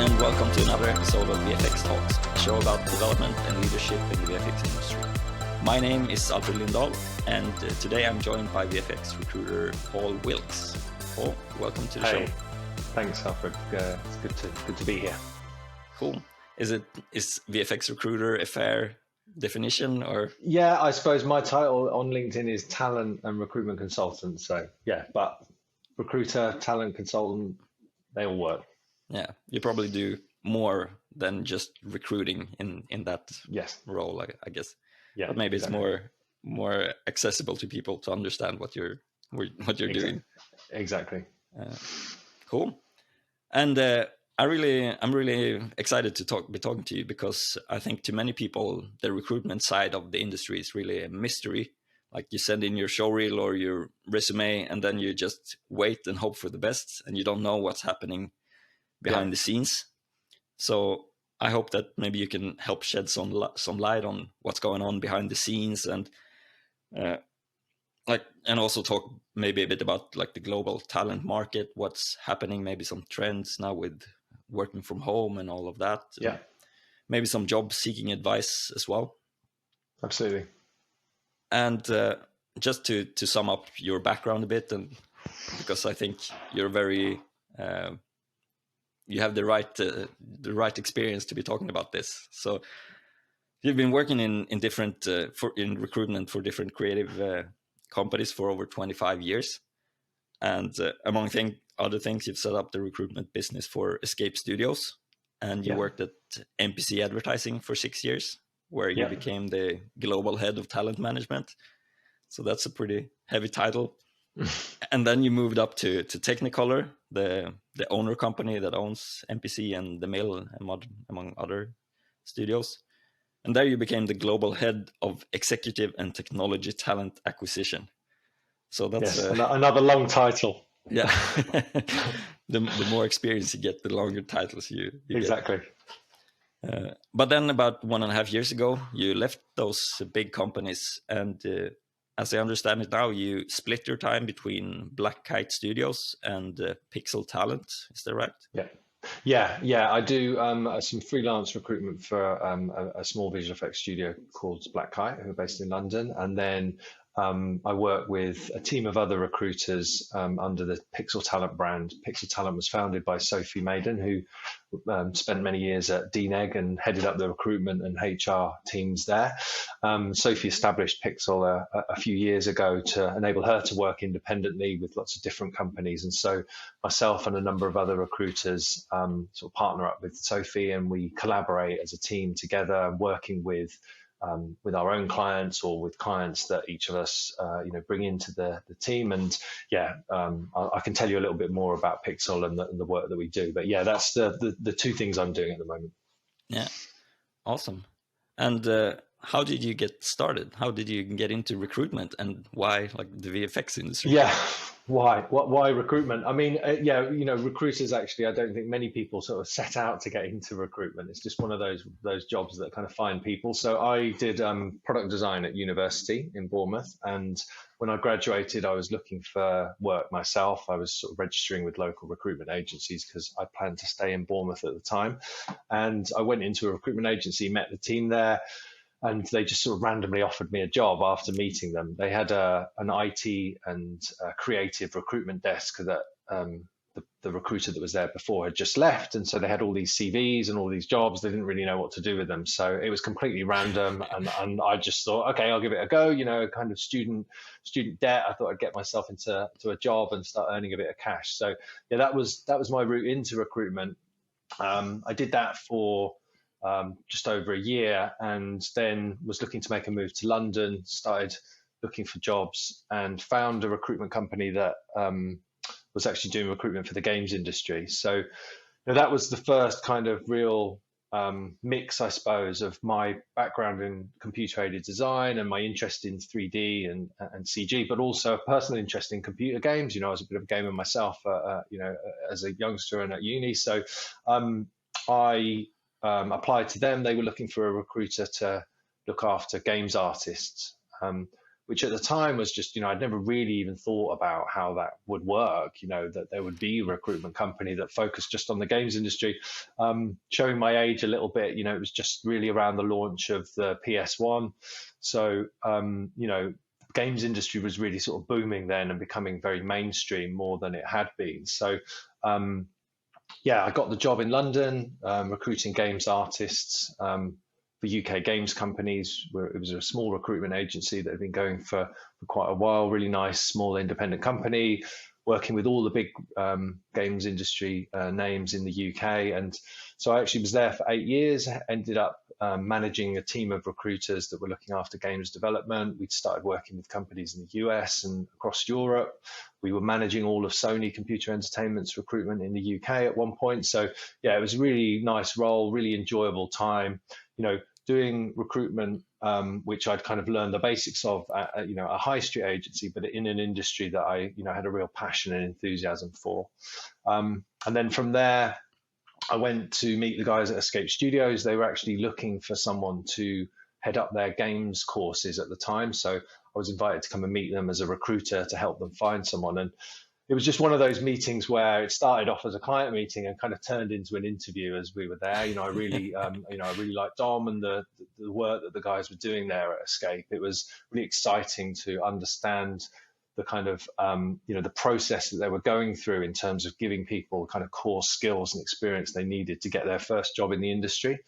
and welcome to another episode of VFX Talks, a show about development and leadership in the VFX industry. My name is Alfred Lindahl, and today I'm joined by VFX recruiter Paul Wilkes. Paul, welcome to the show. Thanks, Alfred. It's good to be here. Cool. Is VFX recruiter a fair definition, or? Yeah, I suppose my title on LinkedIn is talent and recruitment consultant. So yeah, but recruiter, talent consultant, they all work. Yeah, you probably do more than just recruiting in that role, I guess. Yeah, but maybe exactly. It's more accessible to people to understand what you're doing. Exactly. Cool. And I'm really excited to be talking to you, because I think to many people the recruitment side of the industry is really a mystery. Like, you send in your showreel or your resume, and then you just wait and hope for the best, and you don't know what's happening behind the scenes. So I hope that maybe you can help shed some light on what's going on behind the scenes, and also talk maybe a bit about like the global talent market, what's happening, maybe some trends now with working from home and all of that. Yeah. Maybe some job seeking advice as well. Absolutely. And just to sum up your background a bit, and because I think you're very you have the right experience to be talking about this. So you've been working in different in recruitment for different creative companies for over 25 years, and among other things, you've set up the recruitment business for Escape Studios, and you worked at MPC Advertising for 6 years, where you became the global head of talent management. So that's a pretty heavy title. And then you moved up to Technicolor, the owner company that owns MPC and The Mill, among other studios. And there you became the global head of executive and technology talent acquisition. So that's another long title. Yeah. the more experience you get, the longer titles you exactly. Get. But then about 1.5 years ago, you left those big companies, and as I understand it now, you split your time between Black Kite Studios and PXL Talent. Is that right? Yeah. I do some freelance recruitment for a small visual effects studio called Black Kite, who are based in London, and then I work with a team of other recruiters under the PXL Talent brand. PXL Talent was founded by Sophie Maiden, who spent many years at DNEG and headed up the recruitment and HR teams there. Sophie established PXL a few years ago to enable her to work independently with lots of different companies. And so myself and a number of other recruiters sort of partner up with Sophie, and we collaborate as a team together, working with our own clients or with clients that each of us, bring into the team. And I can tell you a little bit more about PXL and the work that we do. But that's the two things I'm doing at the moment. Yeah, awesome. And how did you get started? How did you get into recruitment, and why the VFX industry? Yeah. Why recruitment? I mean, recruiters, actually, I don't think many people sort of set out to get into recruitment. It's just one of those jobs that kind of find people. So I did product design at university in Bournemouth. And when I graduated, I was looking for work myself. I was sort of registering with local recruitment agencies because I planned to stay in Bournemouth at the time. And I went into a recruitment agency, met the team there, and they just sort of randomly offered me a job after meeting them. They had an IT and creative recruitment desk that the recruiter that was there before had just left. And so they had all these CVs and all these jobs. They didn't really know what to do with them. So it was completely random. And I just thought, okay, I'll give it a go. Kind of student debt. I thought I'd get myself into a job and start earning a bit of cash. So that was my route into recruitment. I did that for just over a year, and then was looking to make a move to London, started looking for jobs, and found a recruitment company that was actually doing recruitment for the games industry. So that was the first kind of real mix, I suppose, of my background in computer-aided design and my interest in 3D and CG, but also a personal interest in computer games. I was a bit of a gamer myself, as a youngster and at uni. So I applied to them. They were looking for a recruiter to look after games artists. which at the time was just, I'd never really even thought about how that would work, that there would be a recruitment company that focused just on the games industry. Showing my age a little bit, it was just really around the launch of the PS1. So, games industry was really sort of booming then and becoming very mainstream more than it had been. So, I got the job in London, recruiting games artists for UK games companies. It was a small recruitment agency that had been going for quite a while. Really nice, small, independent company, working with all the big games industry names in the UK. And so I actually was there for 8 years, ended up managing a team of recruiters that were looking after games development. We'd started working with companies in the US and across Europe. We were managing all of Sony Computer Entertainment's recruitment in the UK at one point. So it was a really nice role, really enjoyable time, doing recruitment, which I'd kind of learned the basics of at, a high street agency, but in an industry that I, had a real passion and enthusiasm for. And then from there, I went to meet the guys at Escape Studios. They were actually looking for someone to head up their games courses at the time. So I was invited to come and meet them as a recruiter to help them find someone. And it was just one of those meetings where it started off as a client meeting and kind of turned into an interview as we were there. I really, I really liked Dom and the work that the guys were doing there at Escape. It was really exciting to understand the kind of, the process that they were going through in terms of giving people kind of core skills and experience they needed to get their first job in the industry.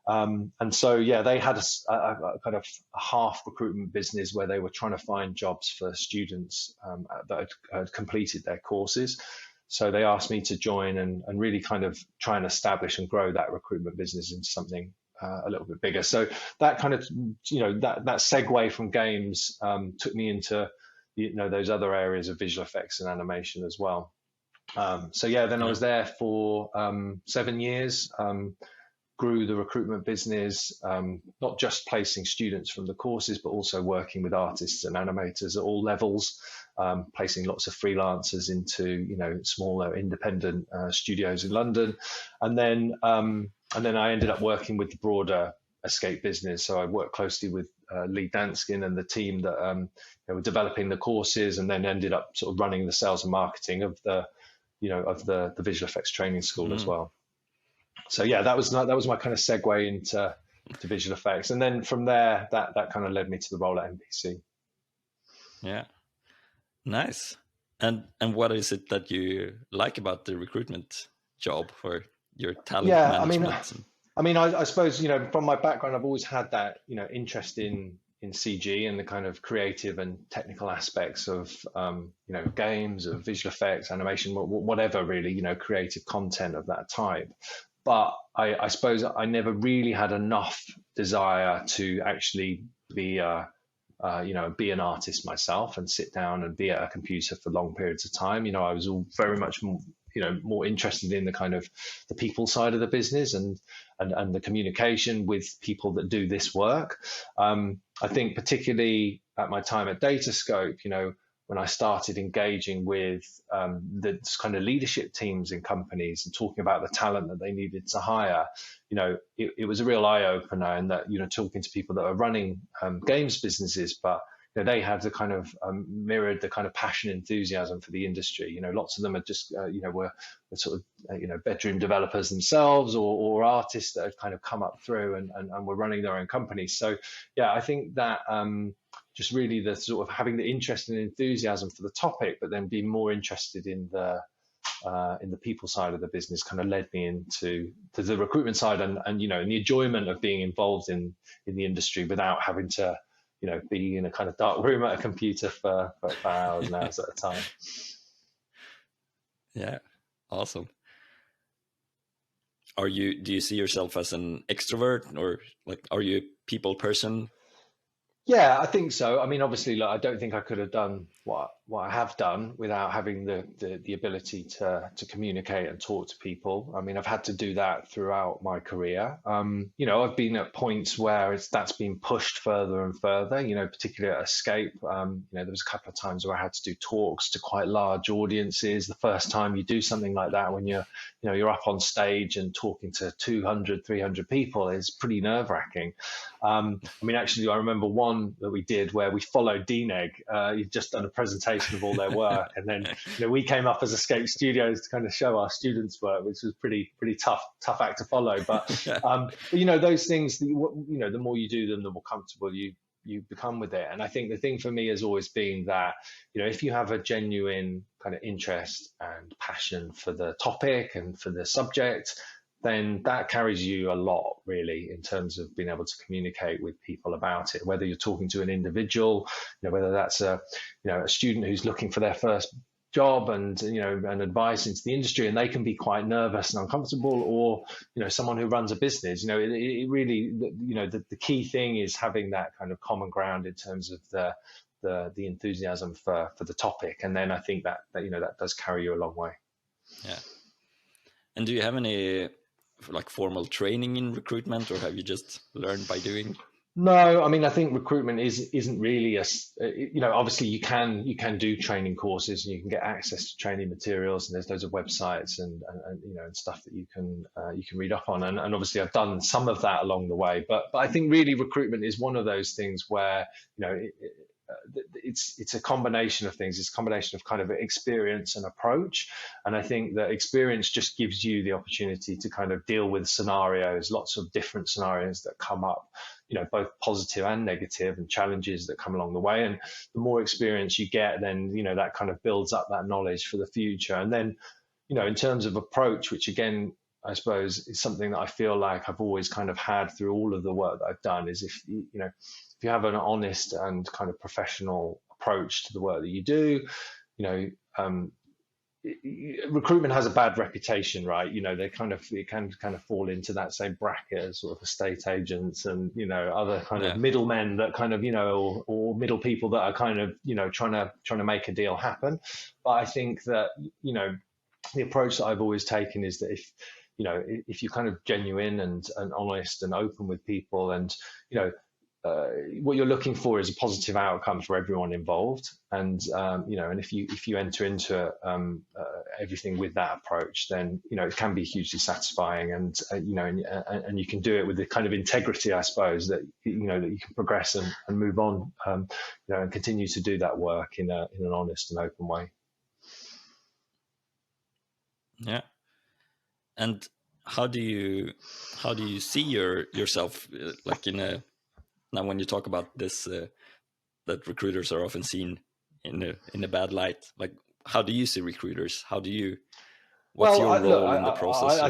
And so, they had a kind of a half recruitment business where they were trying to find jobs for students that had completed their courses. So they asked me to join and really kind of try and establish and grow that recruitment business into something a little bit bigger. So that kind of, that segue from games took me into, those other areas of visual effects and animation as well. Then I was there for 7 years. Grew the recruitment business, not just placing students from the courses, but also working with artists and animators at all levels, placing lots of freelancers into, smaller independent studios in London. And then I ended up working with the broader Escape business. So I worked closely with Lee Danskin and the team that were developing the courses, and then ended up sort of running the sales and marketing of the visual effects training school as well. So that was my kind of segue into visual effects, and then from there, that kind of led me to the role at MPC. Yeah, nice. And what is it that you like about the recruitment job for your talent management? I suppose from my background, I've always had that interest in CG and the kind of creative and technical aspects of games, of visual effects, animation, whatever really creative content of that type. But I suppose I never really had enough desire to actually be be an artist myself and sit down and be at a computer for long periods of time. I was all very much more interested in the kind of the people side of the business and the communication with people that do this work. I think particularly at my time at Datascope, when I started engaging with the kind of leadership teams in companies and talking about the talent that they needed to hire, it was a real eye opener. And that, talking to people that are running games businesses, but they had the kind of mirrored the kind of passion, enthusiasm for the industry. Lots of them are just, were sort of, bedroom developers themselves or artists that had kind of come up through and were running their own companies. So, I think that just really the sort of having the interest and enthusiasm for the topic, but then being more interested in the people side of the business kind of led me into the recruitment side and and the enjoyment of being involved in the industry without having to be in a kind of dark room at a computer for hours and hours at a time. Yeah, awesome. Do you see yourself as an extrovert, or are you a people person? Yeah, I think so. I mean, obviously, I don't think I could have done what what I have done without having the ability to communicate and talk to people. I mean, I've had to do that throughout my career. I've been at points where that's been pushed further and further. Particularly at Escape, there was a couple of times where I had to do talks to quite large audiences. The first time you do something like that, when you're up on stage and talking to 200, 300 people, is pretty nerve-wracking. Actually, I remember one that we did where we followed DNEG. You'd just done a presentation of all their work, and then we came up as Escape Studios to kind of show our students' work, which was pretty tough act to follow. But those things, the more you do them, the more comfortable you become with it. And I think the thing for me has always been that if you have a genuine kind of interest and passion for the topic and for the subject, then that carries you a lot, really, in terms of being able to communicate with people about it, whether you're talking to an individual, whether that's a student who's looking for their first job and advice into the industry, and they can be quite nervous and uncomfortable, or someone who runs a business. It really, the key thing is having that kind of common ground in terms of the enthusiasm for the topic, and then I think that does carry you a long way. Yeah. And do you have any formal training in recruitment, or have you just learned by doing? No, I think recruitment isn't really obviously you can do training courses, and you can get access to training materials, and there's loads of websites and stuff that you can read up on, and obviously I've done some of that along the way, but I think really recruitment is one of those things where it's a combination of things. It's a combination of kind of experience and approach. And I think that experience just gives you the opportunity to kind of deal with scenarios, lots of different scenarios that come up, both positive and negative, and challenges that come along the way. And the more experience you get, then, that kind of builds up that knowledge for the future. And then, in terms of approach, which again, I suppose is something that I feel like I've always kind of had through all of the work that I've done, is if you have an honest and kind of professional approach to the work that you do, recruitment has a bad reputation, right? It can kind of fall into that same bracket as sort of estate agents and other kind of middlemen that kind of or middle people that are kind of trying to make a deal happen. But I think that the approach that I've always taken is that if you're kind of genuine and honest and open with people, and what you're looking for is a positive outcome for everyone involved, and and if you enter into everything with that approach, then it can be hugely satisfying, and and you can do it with the kind of integrity, I suppose, that that you can progress and move on, and continue to do that work in an honest and open way. Yeah. And how do you see yourself now when you talk about this, that recruiters are often seen in a bad light? Like, how do you see recruiters? What's your role in the process? I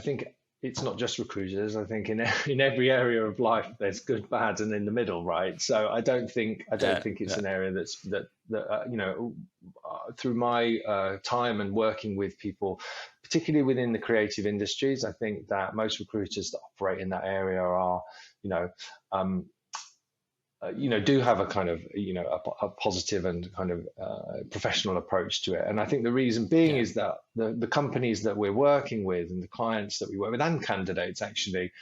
think it's not just recruiters. I think in every area of life there's good, bad, and in the middle, right? So I don't think it's an area that through my time and working with people, particularly within the creative industries, I think that most recruiters that operate in that area are do have a kind of a positive and kind of professional approach to it. And I think the reason being is that the companies that we're working with and the clients that we work with, and candidates actually,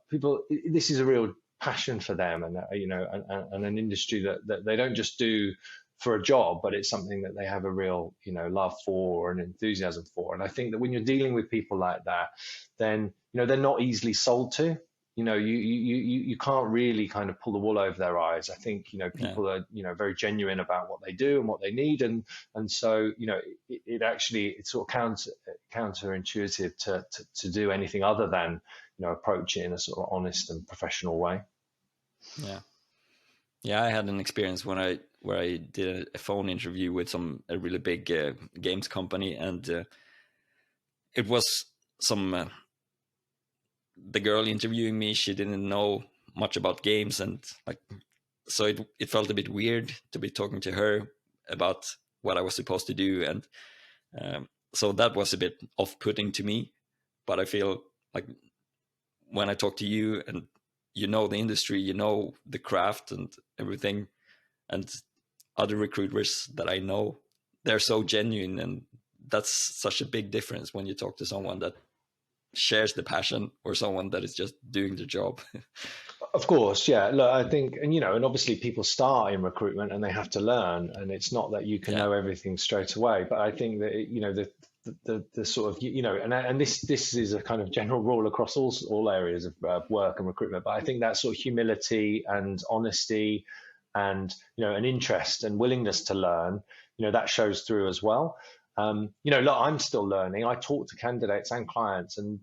people, this is a real passion for them, and and an industry that they don't just do for a job, but it's something that they have a real love for or an enthusiasm for. And I think that when you're dealing with people like that, then they're not easily sold to. You can't really kind of pull the wool over their eyes. I think people are very genuine about what they do and what they need, and so it's sort of counterintuitive to do anything other than approach it in a sort of honest and professional way. Yeah, I had an experience where I did a phone interview with a really big games company, and it was the girl interviewing me, she didn't know much about games, and so it felt a bit weird to be talking to her about what I was supposed to do, and so that was a bit off-putting to me. But I feel like when I talk to you, and the industry, the craft and everything, and other recruiters that I know, they're so genuine, and that's such a big difference when you talk to someone that shares the passion or someone that is just doing the job. Of course, yeah. Look, I think, and and obviously people start in recruitment and they have to learn, and it's not that you can Yeah, know everything straight away. But I think that the sort of and this is a kind of general rule across all areas of work and recruitment. But I think that sort of humility and honesty, and an interest and willingness to learn, that shows through as well. Look, I'm still learning. I talk to candidates and clients, and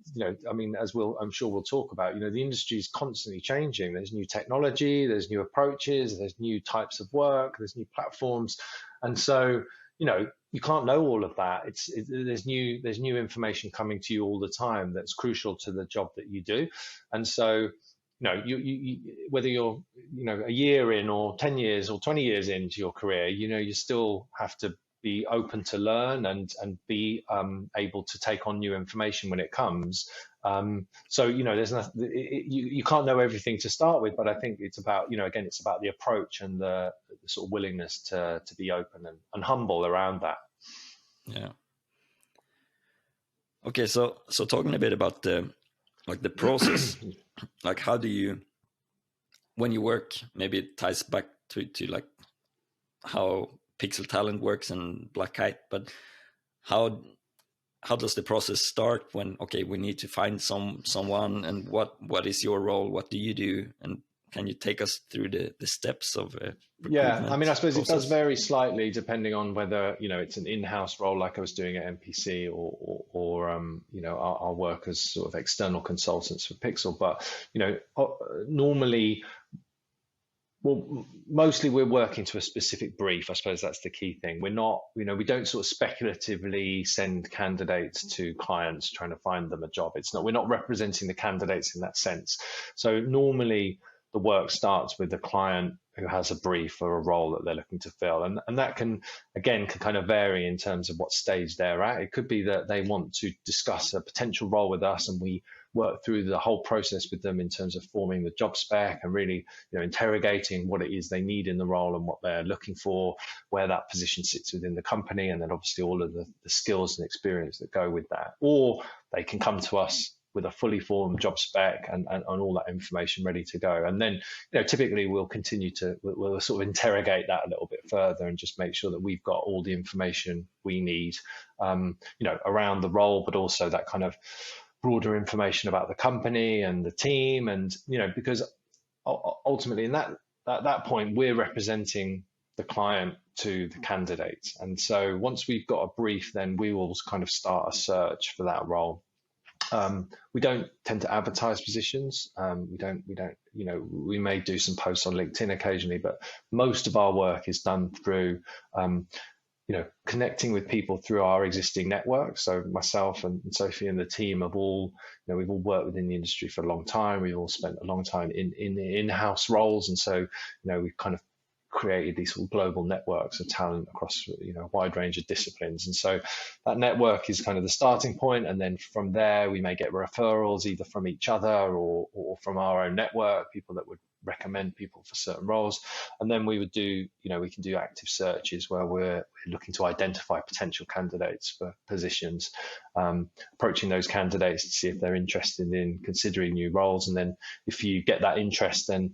I mean, I'm sure we'll talk about. The industry is constantly changing. There's new technology, there's new approaches, there's new types of work, there's new platforms, and so you can't know all of that. There's new information coming to you all the time that's crucial to the job that you do, and so. You whether you're a year in or 10 years or 20 years into your career, you still have to be open to learn and be able to take on new information when it comes. So there's nothing, you can't know everything to start with, but I think it's about again, it's about the approach and the sort of willingness to be open and humble around that. yeah. Okay, so talking a bit about the process, like how do you, when you work, maybe it ties back to like how PXL Talent works and Black Kite, but how does the process start when, okay, we need to find someone, and what is your role? What do you do? And can you take us through the steps of recruitment? Yeah, I mean, I suppose process? it does vary slightly depending on whether it's an in-house role like I was doing at MPC, or our work as sort of external consultants for PXL. But normally, well, mostly we're working to a specific brief. I suppose that's the key thing. We're not, we don't sort of speculatively send candidates to clients trying to find them a job. We're not representing the candidates in that sense. So normally the work starts with the client who has a brief or a role that they're looking to fill. And that can kind of vary in terms of what stage they're at. It could be that they want to discuss a potential role with us, and we work through the whole process with them in terms of forming the job spec and really interrogating what it is they need in the role and what they're looking for, where that position sits within the company, and then obviously all of the skills and experience that go with that. Or they can come to us with a fully formed job spec and all that information ready to go. And then, typically we'll sort of interrogate that a little bit further and just make sure that we've got all the information we need, around the role, but also that kind of broader information about the company and the team. And, because ultimately at that point, we're representing the client to the candidate. And so once we've got a brief, then we will kind of start a search for that role. We don't tend to advertise positions. We may do some posts on LinkedIn occasionally, but most of our work is done through, connecting with people through our existing network. So myself and Sophie and the team have all, we've all worked within the industry for a long time. We've all spent a long time in-house roles. And so, we've kind of created these sort of global networks of talent across a wide range of disciplines. And so that network is kind of the starting point, and then from there we may get referrals either from each other or from our own network, people that would recommend people for certain roles. And then we would do, we can do active searches where we're looking to identify potential candidates for positions, approaching those candidates to see if they're interested in considering new roles. And then if you get that interest, then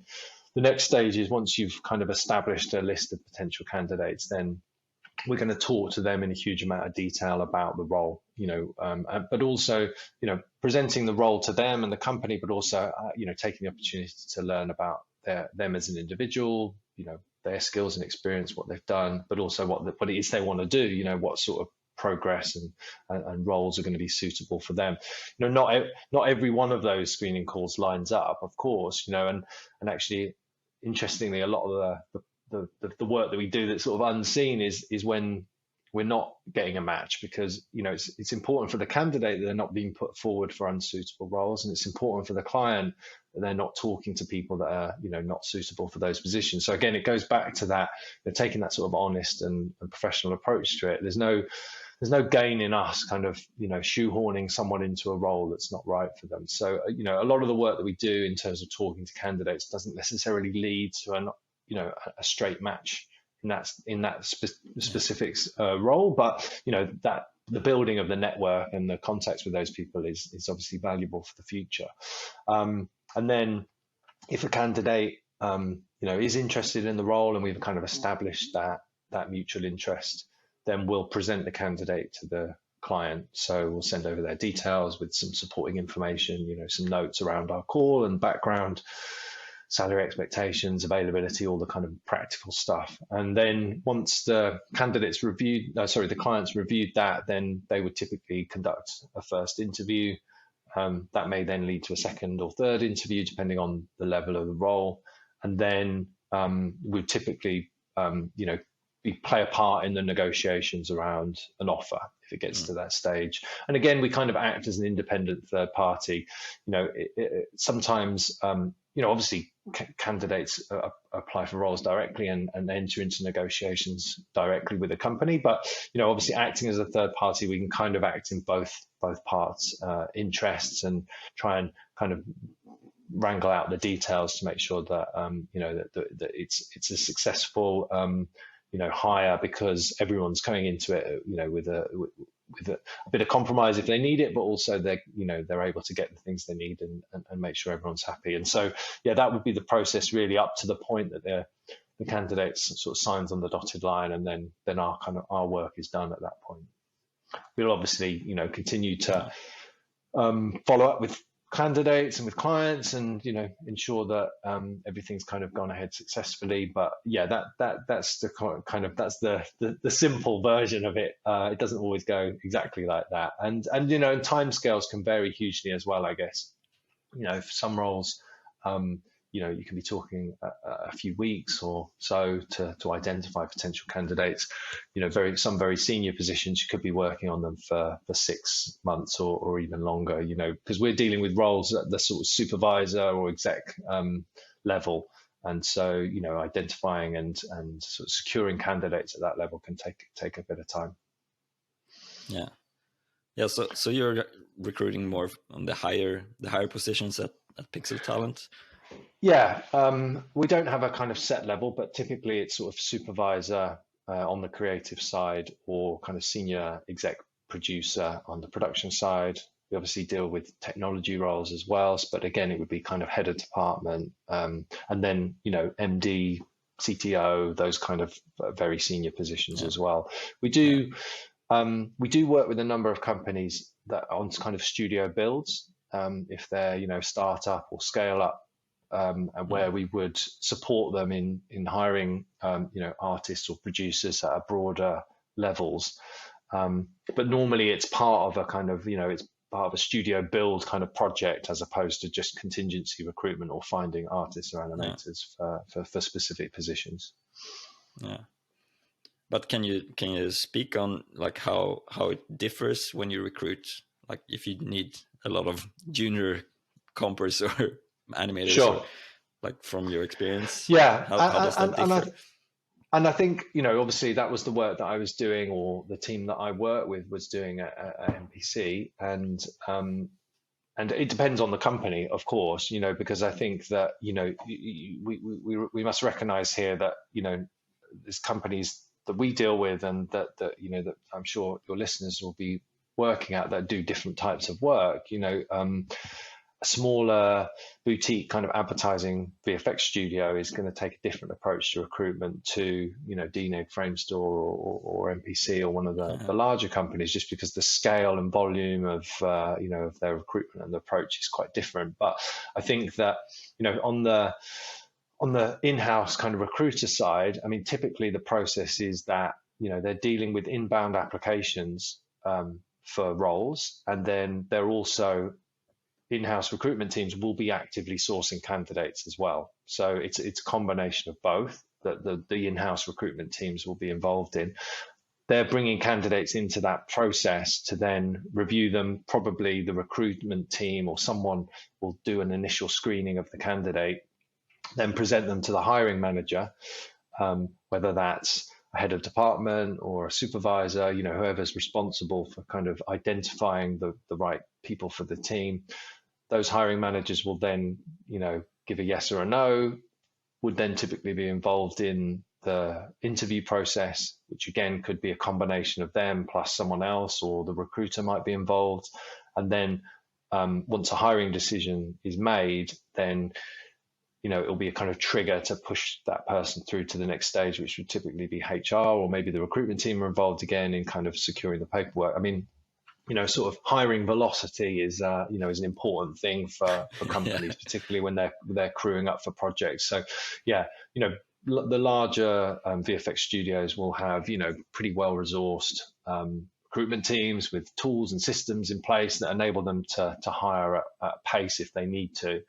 the next stage is, once you've kind of established a list of potential candidates, then we're going to talk to them in a huge amount of detail about the role, but also, presenting the role to them and the company, but also, taking the opportunity to learn about them as an individual, their skills and experience, what they've done, but also what it is they want to do, what sort of progress and roles are going to be suitable for them. Not every one of those screening calls lines up, of course, and actually, interestingly, a lot of the work that we do that's sort of unseen is when we're not getting a match, because it's important for the candidate that they're not being put forward for unsuitable roles, and it's important for the client that they're not talking to people that are not suitable for those positions. So again, it goes back to that, taking that sort of honest and professional approach to it. There's no gain in us kind of shoehorning someone into a role that's not right for them. So a lot of the work that we do in terms of talking to candidates doesn't necessarily lead to a straight match specific role. But that the building of the network and the contacts with those people is obviously valuable for the future. And then if a candidate is interested in the role and we've kind of established that mutual interest, then we'll present the candidate to the client. So we'll send over their details with some supporting information, some notes around our call and background, salary expectations, availability, all the kind of practical stuff. And then once the clients reviewed that, then they would typically conduct a first interview. That may then lead to a second or third interview, depending on the level of the role. And then we typically, play a part in the negotiations around an offer if it gets to that stage. And again, we kind of act as an independent third party. Sometimes, obviously candidates apply for roles directly and enter into negotiations directly with the company. But, obviously acting as a third party, we can kind of act in both parts' interests and try and kind of wrangle out the details to make sure that, that it's a successful, hire, because everyone's coming into it, with a bit of compromise if they need it, but also they're able to get the things they need and make sure everyone's happy. And so, that would be the process really up to the point that the candidates sort of signs on the dotted line, and then our work is done at that point. We'll obviously, continue to follow up with candidates and with clients and ensure that everything's kind of gone ahead successfully. But that's the simple version of it. It doesn't always go exactly like that, and timescales can vary hugely as well, I guess. For some roles, you can be talking a few weeks or so to identify potential candidates. Some very senior positions, you could be working on them for 6 months or even longer, because we're dealing with roles at the sort of supervisor or exec level. And so, identifying and sort of securing candidates at that level can take a bit of time. Yeah. So you're recruiting more on the higher positions at PXL Talent. Yeah, we don't have a kind of set level, but typically it's sort of supervisor on the creative side or kind of senior exec producer on the production side. We obviously deal with technology roles as well, but again, it would be kind of head of department, and then, MD, CTO, those kind of very senior positions as well. We do work with a number of companies that on kind of studio builds, if they're, startup or scale up, and where we would support them in hiring, artists or producers at broader levels. But normally it's part of a kind of, it's part of a studio build kind of project, as opposed to just contingency recruitment or finding artists or animators for specific positions. Yeah. But can you speak on like how it differs when you recruit, like if you need a lot of junior compers or animators? Sure. Like from your experience? Yeah. How does that differ? And I think, obviously that was the work that I was doing, or the team that I work with was doing at MPC. And it depends on the company, of course, because I think that, we must recognize here that, there's companies that we deal with and that I'm sure your listeners will be working at that do different types of work. A smaller boutique kind of advertising VFX studio is going to take a different approach to recruitment to, DNEG, Framestore or MPC or one of the larger companies, just because the scale and volume of, of their recruitment and the approach is quite different. But I think that, on the in-house kind of recruiter side, I mean, typically the process is that, they're dealing with inbound applications for roles, and then they're also in-house recruitment teams will be actively sourcing candidates as well. So it's a combination of both that the in-house recruitment teams will be involved in. They're bringing candidates into that process to then review them. Probably the recruitment team or someone will do an initial screening of the candidate, then present them to the hiring manager, whether that's a head of department or a supervisor, whoever's responsible for kind of identifying the right people for the team. Those hiring managers will then, give a yes or a no, would then typically be involved in the interview process, which again could be a combination of them plus someone else, or the recruiter might be involved. And then once a hiring decision is made, then it'll be a kind of trigger to push that person through to the next stage, which would typically be HR, or maybe the recruitment team are involved again in kind of securing the paperwork. I mean, sort of hiring velocity is, is an important thing for companies, particularly when they're crewing up for projects. So, yeah, the larger VFX studios will have, pretty well-resourced recruitment teams with tools and systems in place that enable them to hire at pace if they need to.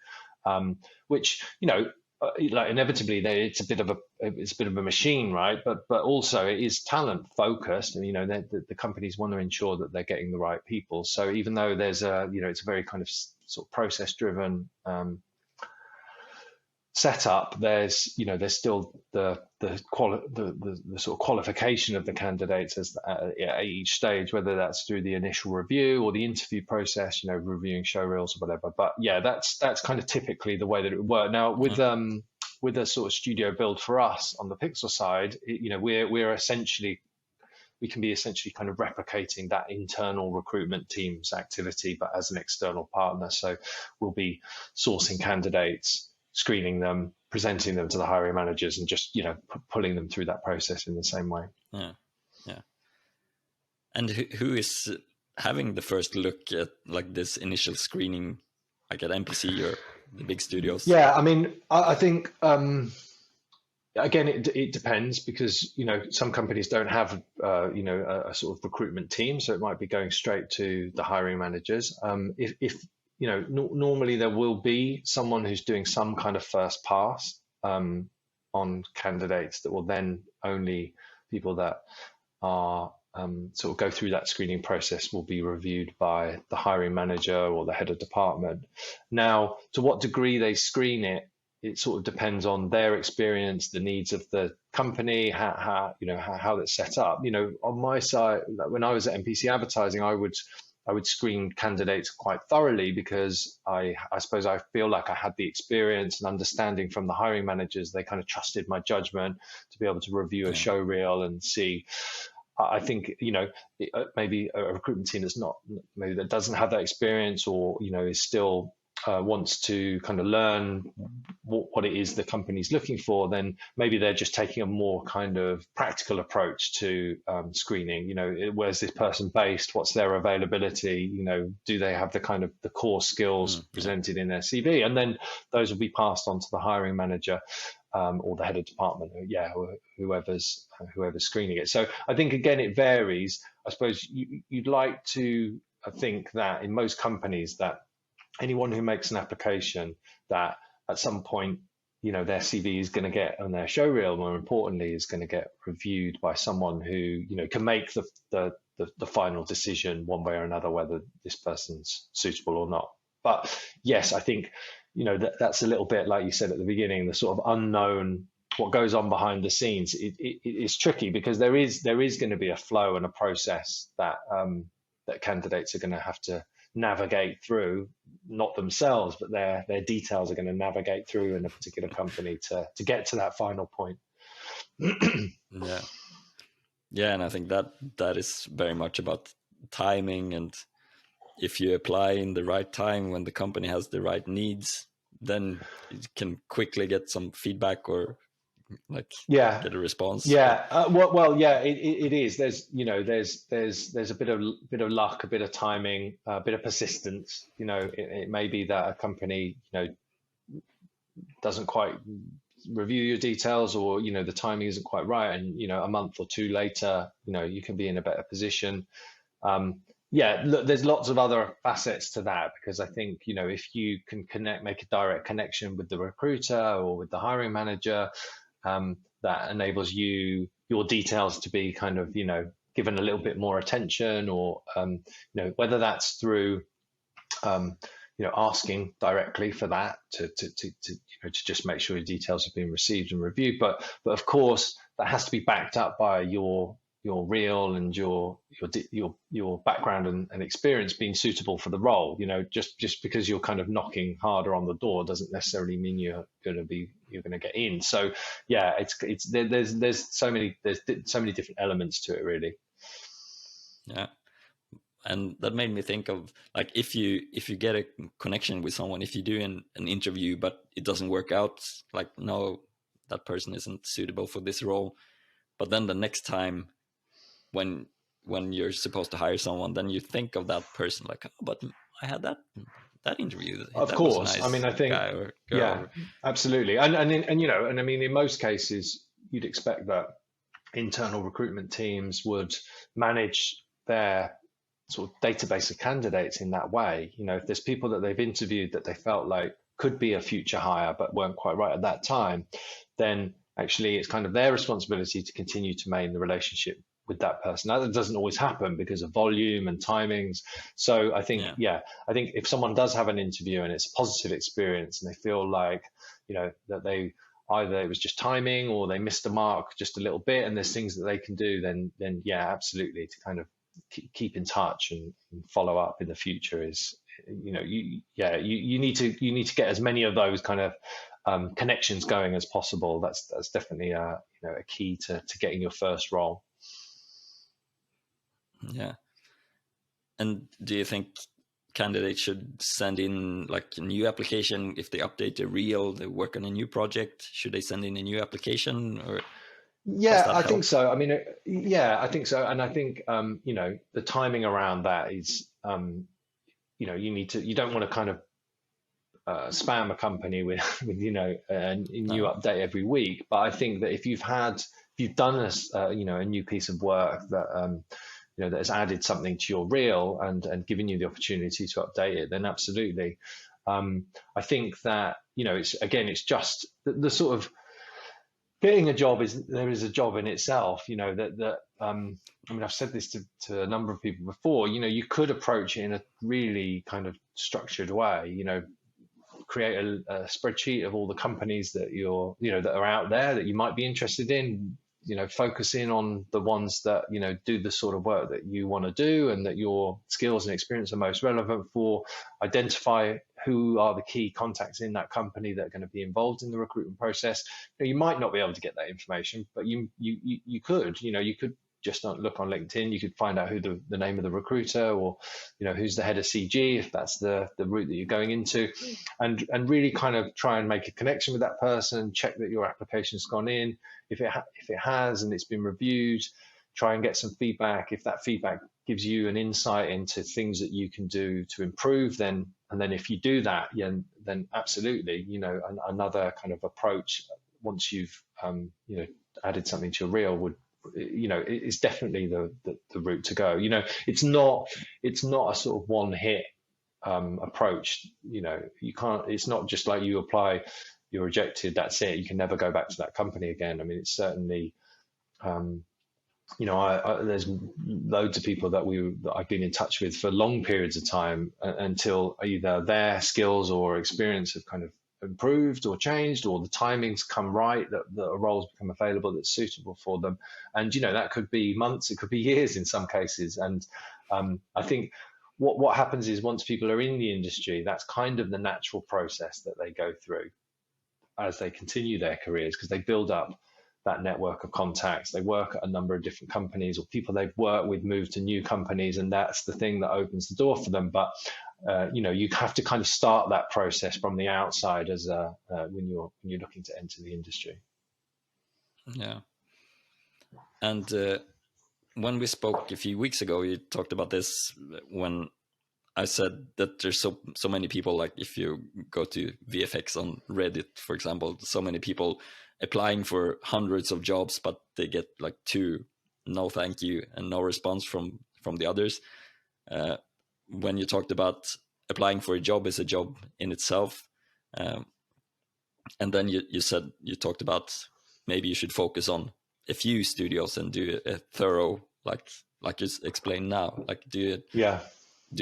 Which like inevitably it's a bit of a machine, right? But also it is talent focused, and the companies want to ensure that they're getting the right people. So even though there's it's a very kind of sort of process driven setup, there's still the sort of qualification of the candidates at each stage, whether that's through the initial review or the interview process, reviewing showreels or whatever. But yeah, that's kind of typically the way that it would work. Now with a sort of studio build for us on the Pixel side, we can be essentially kind of replicating that internal recruitment team's activity, but as an external partner. So we'll be sourcing candidates, screening them, presenting them to the hiring managers, and just pulling them through that process in the same way. Yeah. And who is having the first look at like this initial screening, like at MPC or the big studios? Yeah, I mean, I think again it depends, because some companies don't have a sort of recruitment team, so it might be going straight to the hiring managers. If normally there will be someone who's doing some kind of first pass on candidates that will then only people that are sort of go through that screening process will be reviewed by the hiring manager or the head of department. Now, to what degree they screen it, it sort of depends on their experience, the needs of the company, how that's set up. On my side, when I was at MPC Advertising, I would screen candidates quite thoroughly, because I suppose I feel like I had the experience and understanding from the hiring managers. They kind of trusted my judgment to be able to review a show reel and see. I think, maybe a recruitment team that doesn't have that experience, or, is still wants to kind of learn what it is the company's looking for, then maybe they're just taking a more kind of practical approach to screening. Where's this person based? What's their availability? Do they have the kind of the core skills presented in their CV? And then those will be passed on to the hiring manager or the head of department, or whoever's screening it. So I think, again, it varies. I suppose you'd like to think that in most companies that anyone who makes an application, that at some point, their CV is going to get, on their showreel, more importantly, is going to get reviewed by someone who, can make the final decision one way or another, whether this person's suitable or not. But yes, I think, that's a little bit, like you said at the beginning, the sort of unknown, what goes on behind the scenes. It is tricky, because there is going to be a flow and a process that candidates are going to have to navigate through, not themselves, but their details are going to navigate through in a particular company to get to that final point. Yeah, and I think that is very much about timing, and if you apply in the right time when the company has the right needs, then you can quickly get some feedback or get a response. It is. There's a bit of luck, a bit of timing, a bit of persistence. It may be that a company doesn't quite review your details, or the timing isn't quite right, and a month or two later you can be in a better position. Look, there's lots of other facets to that, because I think if you can make a direct connection with the recruiter or with the hiring manager, that enables your details to be kind of given a little bit more attention, or whether that's through asking directly for that to just make sure your details have been received and reviewed, but of course that has to be backed up by your your reel and your background and experience being suitable for the role. You know, just because you're kind of knocking harder on the door doesn't necessarily mean you're going to get in. So yeah, there's so many different elements to it, really. Yeah. And that made me think of, like, if you get a connection with someone, if you do an interview but it doesn't work out, like, no, that person isn't suitable for this role, but then the next time when you're supposed to hire someone, then you think of that person, like, oh, but I had that interview, Of that was a course. I nice mean, I think, guy or yeah, girl. absolutely. And you know, and I mean, in most cases, you'd expect that internal recruitment teams would manage their sort of database of candidates in that way. You know, if there's people that they've interviewed that they felt like could be a future hire but weren't quite right at that time, then actually it's kind of their responsibility to continue to maintain the relationship with that person. Now, that doesn't always happen because of volume and timings. So I think, I think if someone does have an interview and it's a positive experience and they feel like, you know, that they either it was just timing or they missed the mark just a little bit and there's things that they can do, then yeah, absolutely, to kind of keep in touch and follow up in the future is, you know, you need to get as many of those kind of connections going as possible. That's definitely a key to getting your first role. Yeah. And do you think candidates should send in like a new application if they update their reel, they work on a new project? Should they send in a new application, or does Yeah, that I help? think so. I mean, yeah, I think so. And I think, you know, the timing around that is, you know, you don't want to kind of spam a company with, you know, a new No. update every week. But I think that if you've done you know, a new piece of work that, you know, that has added something to your reel and given you the opportunity to update it, then absolutely. I think that, you know, it's just the sort of getting a job there is a job in itself, you know, I mean, I've said this to a number of people before, you know, you could approach it in a really kind of structured way, you know, create a spreadsheet of all the companies that that are out there that you might be interested in, you know, focus in on the ones that, you know, do the sort of work that you want to do and that your skills and experience are most relevant for. Identify who are the key contacts in that company that are going to be involved in the recruitment process. You might not be able to get that information, but you could, you know, you could just look on LinkedIn. You could find out who the name of the recruiter, or, you know, who's the head of CG, if that's the route that you're going into, and really kind of try and make a connection with that person. Check that your application's gone in. If it has and it's been reviewed, try and get some feedback. If that feedback gives you an insight into things that you can do to improve, then if you do that, then absolutely, you know, another kind of approach once you've you know, added something to your reel would, you know, it's definitely the route to go. You know, it's not a sort of one hit approach. You know, you can't. It's not just like you apply, you're rejected, that's it. You can never go back to that company again. I mean, it's certainly. You know, there's loads of people that I've been in touch with for long periods of time until either their skills or experience have kind of improved or changed, or the timings come right, that a role's become available that's suitable for them. And, you know, that could be months, it could be years in some cases. And I think what happens is once people are in the industry, that's kind of the natural process that they go through as they continue their careers, because they build up that network of contacts. They work at a number of different companies, or people they've worked with move to new companies, and that's the thing that opens the door for them. But you know, you have to kind of start that process from the outside as when you're looking to enter the industry. Yeah. And when we spoke a few weeks ago, you talked about this when I said that there's so many people, like if you go to VFX on Reddit, for example, so many people applying for hundreds of jobs, but they get like 2 no thank you and no response from the others. When you talked about applying for a job is a job in itself, and then you talked about maybe you should focus on a few studios and do a thorough, like you explained now, like do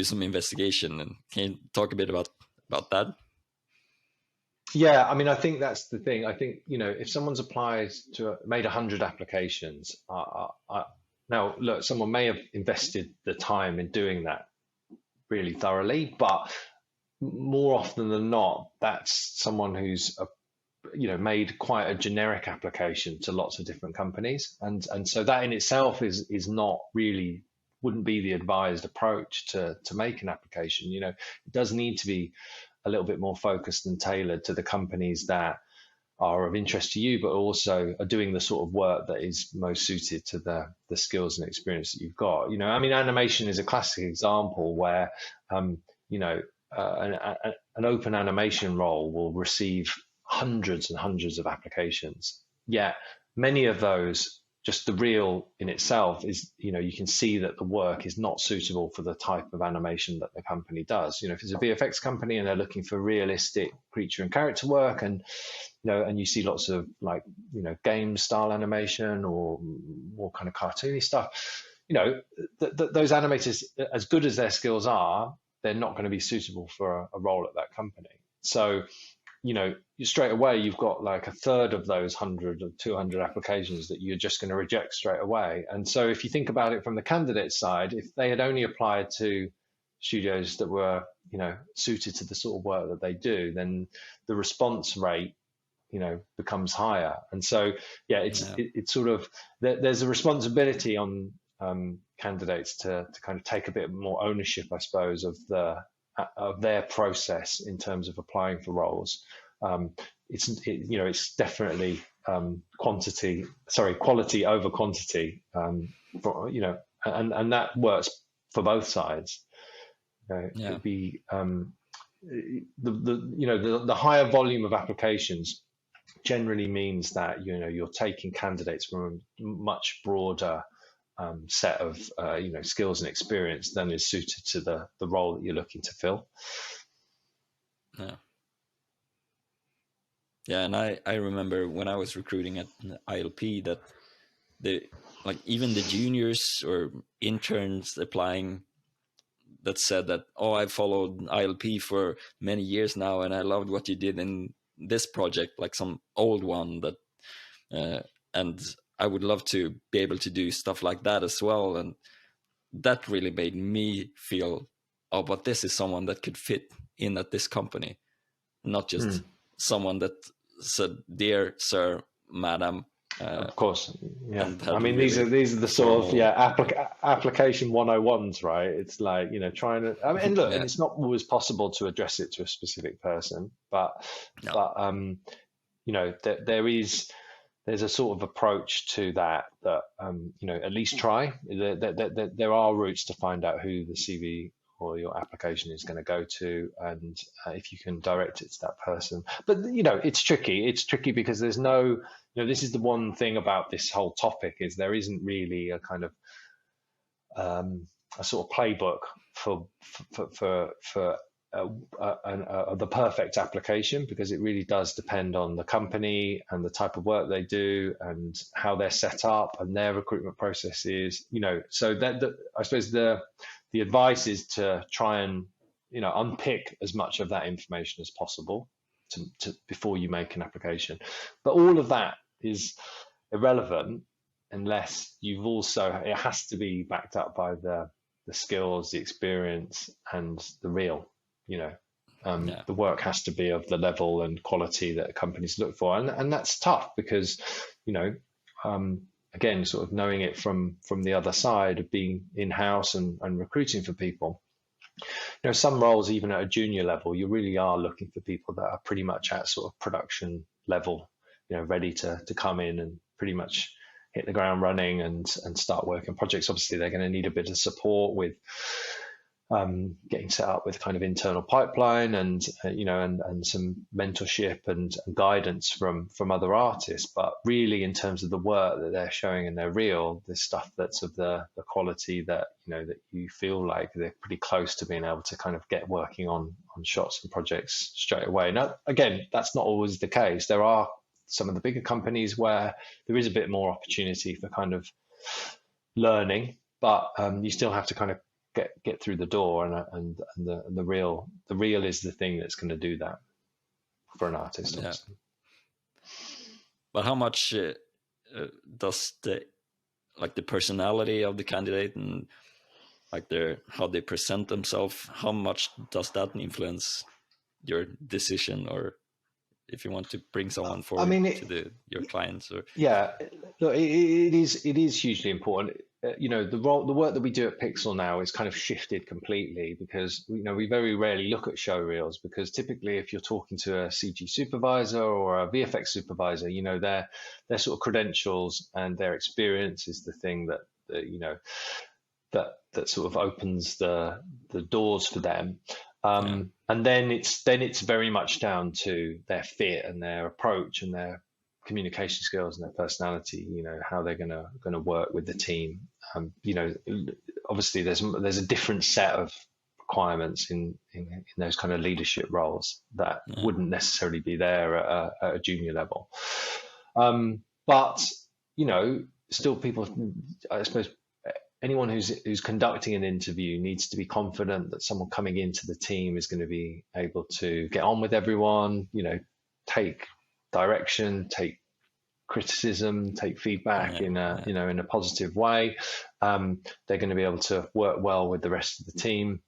some investigation. And can you talk a bit about that? Yeah, I mean, I think that's the thing. I think, you know, if someone's made 100 applications, Now, look, someone may have invested the time in doing that really thoroughly, but more often than not, that's someone who's made quite a generic application to lots of different companies, and so that in itself is not really, wouldn't be the advised approach to make an application. It does need to be a little bit more focused and tailored to the companies that are of interest to you, but also are doing the sort of work that is most suited to the skills and experience that you've got. I mean, animation is a classic example where, an open animation role will receive hundreds and hundreds of applications. Yet many of those, just the reel in itself is, you can see that the work is not suitable for the type of animation that the company does. If it's a VFX company and they're looking for realistic creature and character work, and and you see lots of game style animation or more kind of cartoony stuff, those animators, as good as their skills are, they're not going to be suitable for a role at that company. So, straight away, you've got like a third of those 100 or 200 applications that you're just going to reject straight away. And so if you think about it from the candidate side, if they had only applied to studios that were, suited to the sort of work that they do, then the response rate, becomes higher. And so, it's sort of, there's a responsibility on candidates to kind of take a bit more ownership, I suppose, of their process in terms of applying for roles. It's definitely quality over quantity, and that works for both sides. It'd be the higher volume of applications generally means that you're taking candidates from a much broader set of skills and experience than is suited to the role that you're looking to fill. And I remember when I was recruiting at ILP that even the juniors or interns applying that said that, I followed ILP for many years now and I loved what you did in this project, like some old one that and I would love to be able to do stuff like that as well. And that really made me feel, but this is someone that could fit in at this company, not just someone that said, "Dear sir, madam." Of course, yeah. I mean, these are the sort of application 101s, right? It's like trying to. I mean, look, and it's not always possible to address it to a specific person, but there's a sort of approach to that at least try. There are routes to find out who the CV or your application is going to go to, and if you can direct it to that person. But it's tricky. It's tricky because there's no. This is the one thing about this whole topic is there isn't really a kind of a sort of playbook for the perfect application, because it really does depend on the company and the type of work they do and how they're set up and their recruitment processes. So that I suppose the advice is to try and unpick as much of that information as possible to before you make an application. But all of that is irrelevant unless it has to be backed up by the skills, the experience, and the reel. The work has to be of the level and quality that companies look for, and that's tough because again, sort of knowing it from the other side of being in-house and recruiting for people. Some roles, even at a junior level, you really are looking for people that are pretty much at sort of production level, ready to come in and pretty much hit the ground running and start working projects. Obviously, they're going to need a bit of support with getting set up with kind of internal pipeline and some mentorship and guidance from other artists. But really, in terms of the work that they're showing in their reel, the stuff that's of the quality that that you feel like they're pretty close to being able to kind of get working on shots and projects straight away. Now, again, that's not always the case. There are some of the bigger companies where there is a bit more opportunity for kind of learning, but you still have to kind of get through the door, and the reel is the thing that's going to do that for an artist. But how much does the like the personality of the candidate and like how they present themselves, how much does that influence your decision, or if you want to bring someone I forward mean, to your clients? Or yeah, look, it is hugely important. The work that we do at Pixel now is kind of shifted completely because we very rarely look at show reels, because typically if you're talking to a CG supervisor or a VFX supervisor, their sort of credentials and their experience is the thing that sort of opens the doors for them. yeah, And then it's very much down to their fit and their approach and their communication skills and their personality. How they're gonna work with the team. Obviously there's a different set of requirements in those kind of leadership roles that yeah, wouldn't necessarily be there at a junior level. But still, people, I suppose, anyone who's conducting an interview needs to be confident that someone coming into the team is going to be able to get on with everyone, take direction, take criticism, take feedback in a positive way. They're going to be able to work well with the rest of the team.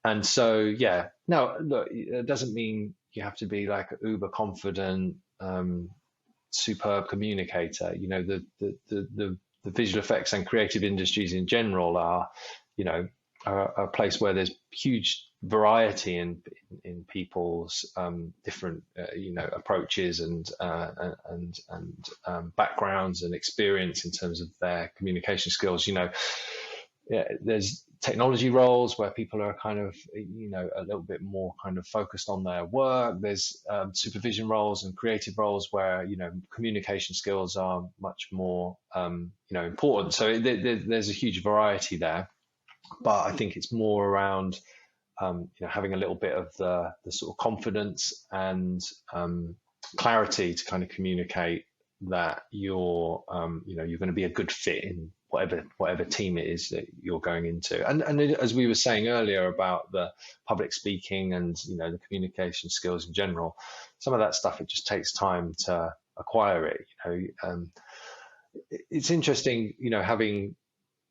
And so, yeah, no, look, it doesn't mean you have to be like an uber confident, superb communicator. The visual effects and creative industries in general are a place where there's huge variety in people's different approaches and backgrounds and experience in terms of their communication skills. There's technology roles where people are kind of a little bit more kind of focused on their work. There's supervision roles and creative roles where communication skills are much more important. So there's a huge variety there, but I think it's more around having a little bit of the sort of confidence and clarity to kind of communicate that you're going to be a good fit in whatever team it is that you're going into. And as we were saying earlier about the public speaking and the communication skills in general, some of that stuff, it just takes time to acquire it. It's interesting, having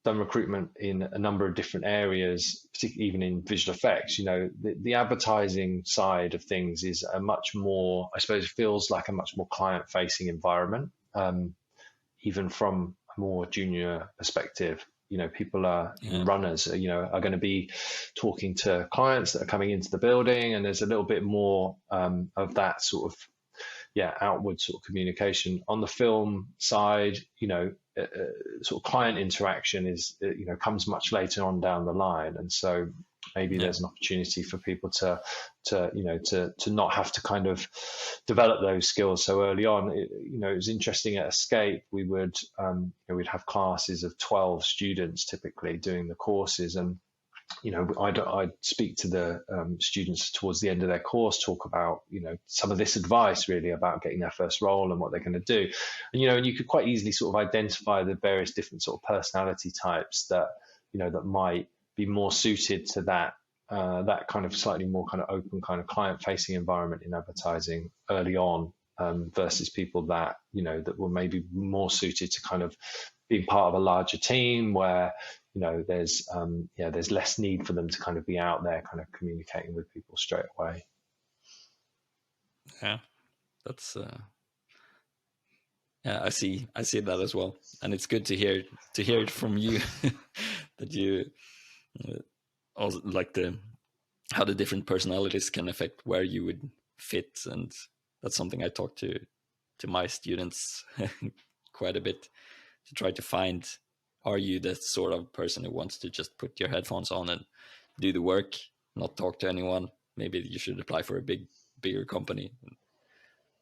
done recruitment in a number of different areas, particularly even in visual effects. The advertising side of things is a much more, I suppose, feels like a much more client-facing environment, even from a more junior perspective. People are runners, are going to be talking to clients that are coming into the building, and there's a little bit more of that sort of outward sort of communication. On the film side, sort of client interaction is comes much later on down the line, and so maybe there's an opportunity for people to not have to kind of develop those skills so early on. It was interesting at Escape, we would we'd have classes of 12 students typically doing the courses, and I'd speak to the students towards the end of their course, talk about some of this advice really about getting their first role and what they're going to do, and and you could quite easily sort of identify the various different sort of personality types that that might be more suited to that kind of slightly more kind of open kind of client-facing environment in advertising early on, versus people that that were maybe more suited to kind of being part of a larger team where there's less need for them to kind of be out there kind of communicating with people straight away. Yeah, that's I see that as well, and it's good to hear it from you that you also like how the different personalities can affect where you would fit, and that's something I talk to my students quite a bit, to try to find, are you the sort of person who wants to just put your headphones on and do the work, not talk to anyone? Maybe you should apply for a bigger company, and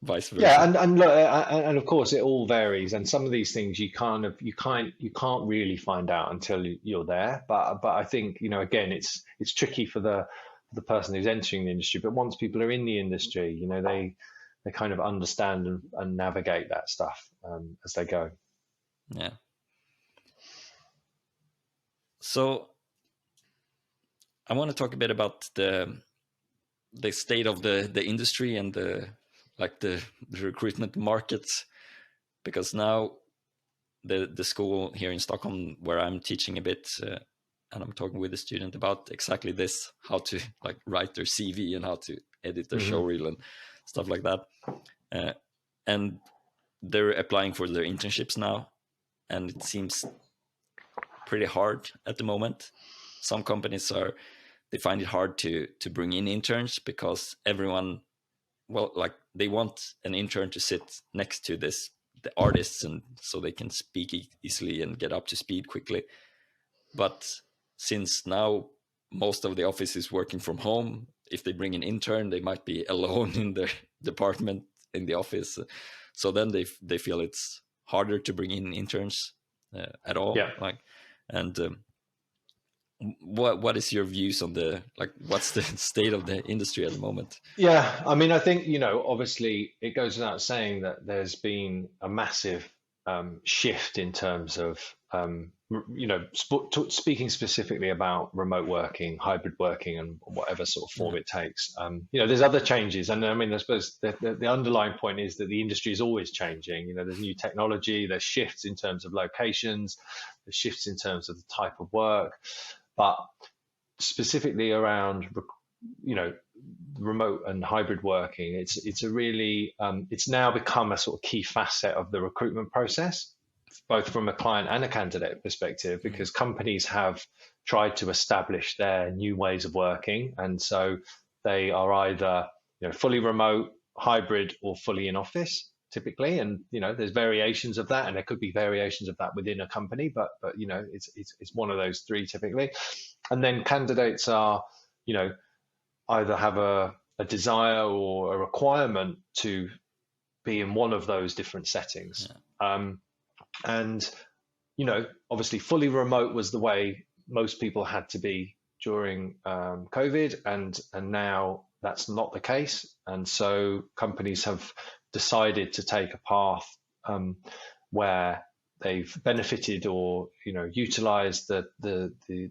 vice versa. Yeah, and look, and of course it all varies, and some of these things you can't really find out until you're there. But I think again it's tricky for the person who's entering the industry. But once people are in the industry, they kind of understand and navigate that stuff as they go. Yeah. So I want to talk a bit about the state of the industry and the recruitment markets, because now the school here in Stockholm where I'm teaching a bit, and I'm talking with a student about exactly this, how to like write their CV and how to edit their showreel and stuff like that. And they're applying for their internships now, and it seems pretty hard at the moment. Some companies they find it hard to bring in interns because everyone, well, like they want an intern to sit next to the artists, and so they can speak easily and get up to speed quickly. But since now most of the office is working from home, if they bring an intern, they might be alone in their department in the office. So then they feel it's harder to bring in interns at all. Yeah. Like, and what is your views on what's the state of the industry at the moment? Yeah, I mean, I think, obviously it goes without saying that there's been a massive shift in terms of, speaking specifically about remote working, hybrid working, and whatever sort of form it takes. There's other changes. And I mean, I suppose the underlying point is that the industry is always changing. There's new technology, there's shifts in terms of locations, there's shifts in terms of the type of work. But specifically around, remote and hybrid working, it's a really it's now become a sort of key facet of the recruitment process, both from a client and a candidate perspective, because companies have tried to establish their new ways of working, and so they are either fully remote, hybrid, or fully in office typically. And there's variations of that, and there could be variations of that within a company, but it's one of those three typically. And then candidates are either have a desire or a requirement to be in one of those different settings. And obviously fully remote was the way most people had to be during COVID, and now that's not the case. And so companies have decided to take a path where they've benefited or utilized the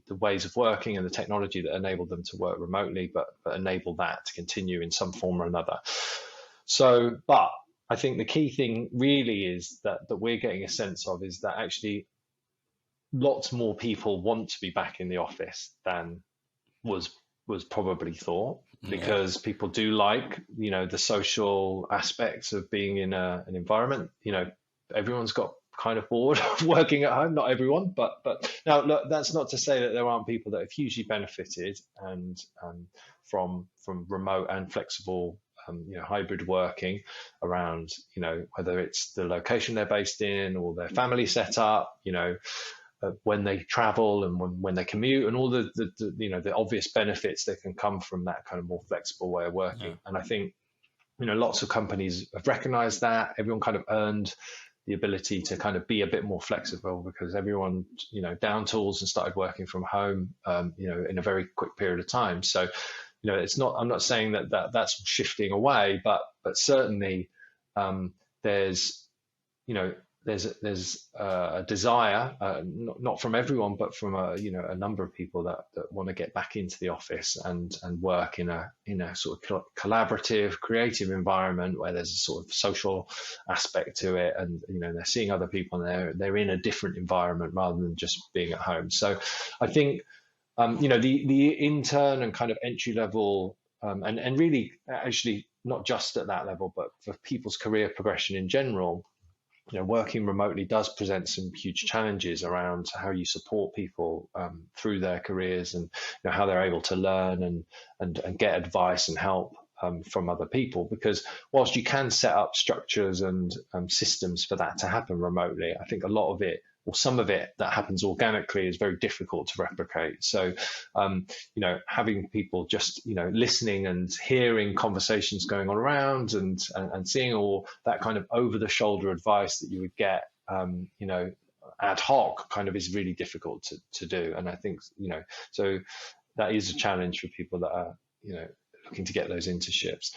ways of working and the technology that enabled them to work remotely, but enable that to continue in some form or another. So, but I think the key thing really is that we're getting a sense of is that actually lots more people want to be back in the office than was probably thought, because people do like the social aspects of being in an environment. Everyone's got kind of bored of working at home. Not everyone, but now look, that's not to say that there aren't people that have hugely benefited and from remote and flexible hybrid working around whether it's the location they're based in or their family setup, when they travel and when they commute, and all the obvious benefits that can come from that kind of more flexible way of working. And I think lots of companies have recognized that. Everyone kind of earned the ability to kind of be a bit more flexible, because everyone down tools and started working from home in a very quick period of time. So it's not, I'm not saying that's shifting away, but certainly there's a desire, not from everyone, but from a number of people that want to get back into the office and work in a sort of collaborative, creative environment where there's a sort of social aspect to it, and they're seeing other people and they're in a different environment rather than just being at home. So I think the intern and kind of entry level and really actually not just at that level, but for people's career progression in general, working remotely does present some huge challenges around how you support people through their careers, and how they're able to learn and get advice and help from other people. Because whilst you can set up structures and systems for that to happen remotely, I think a lot of it, or some of it that happens organically, is very difficult to replicate. So, having people just, listening and hearing conversations going on around and seeing all that kind of over the shoulder advice that you would get, ad hoc kind of is really difficult to do. And I think, so that is a challenge for people that are, looking to get those internships.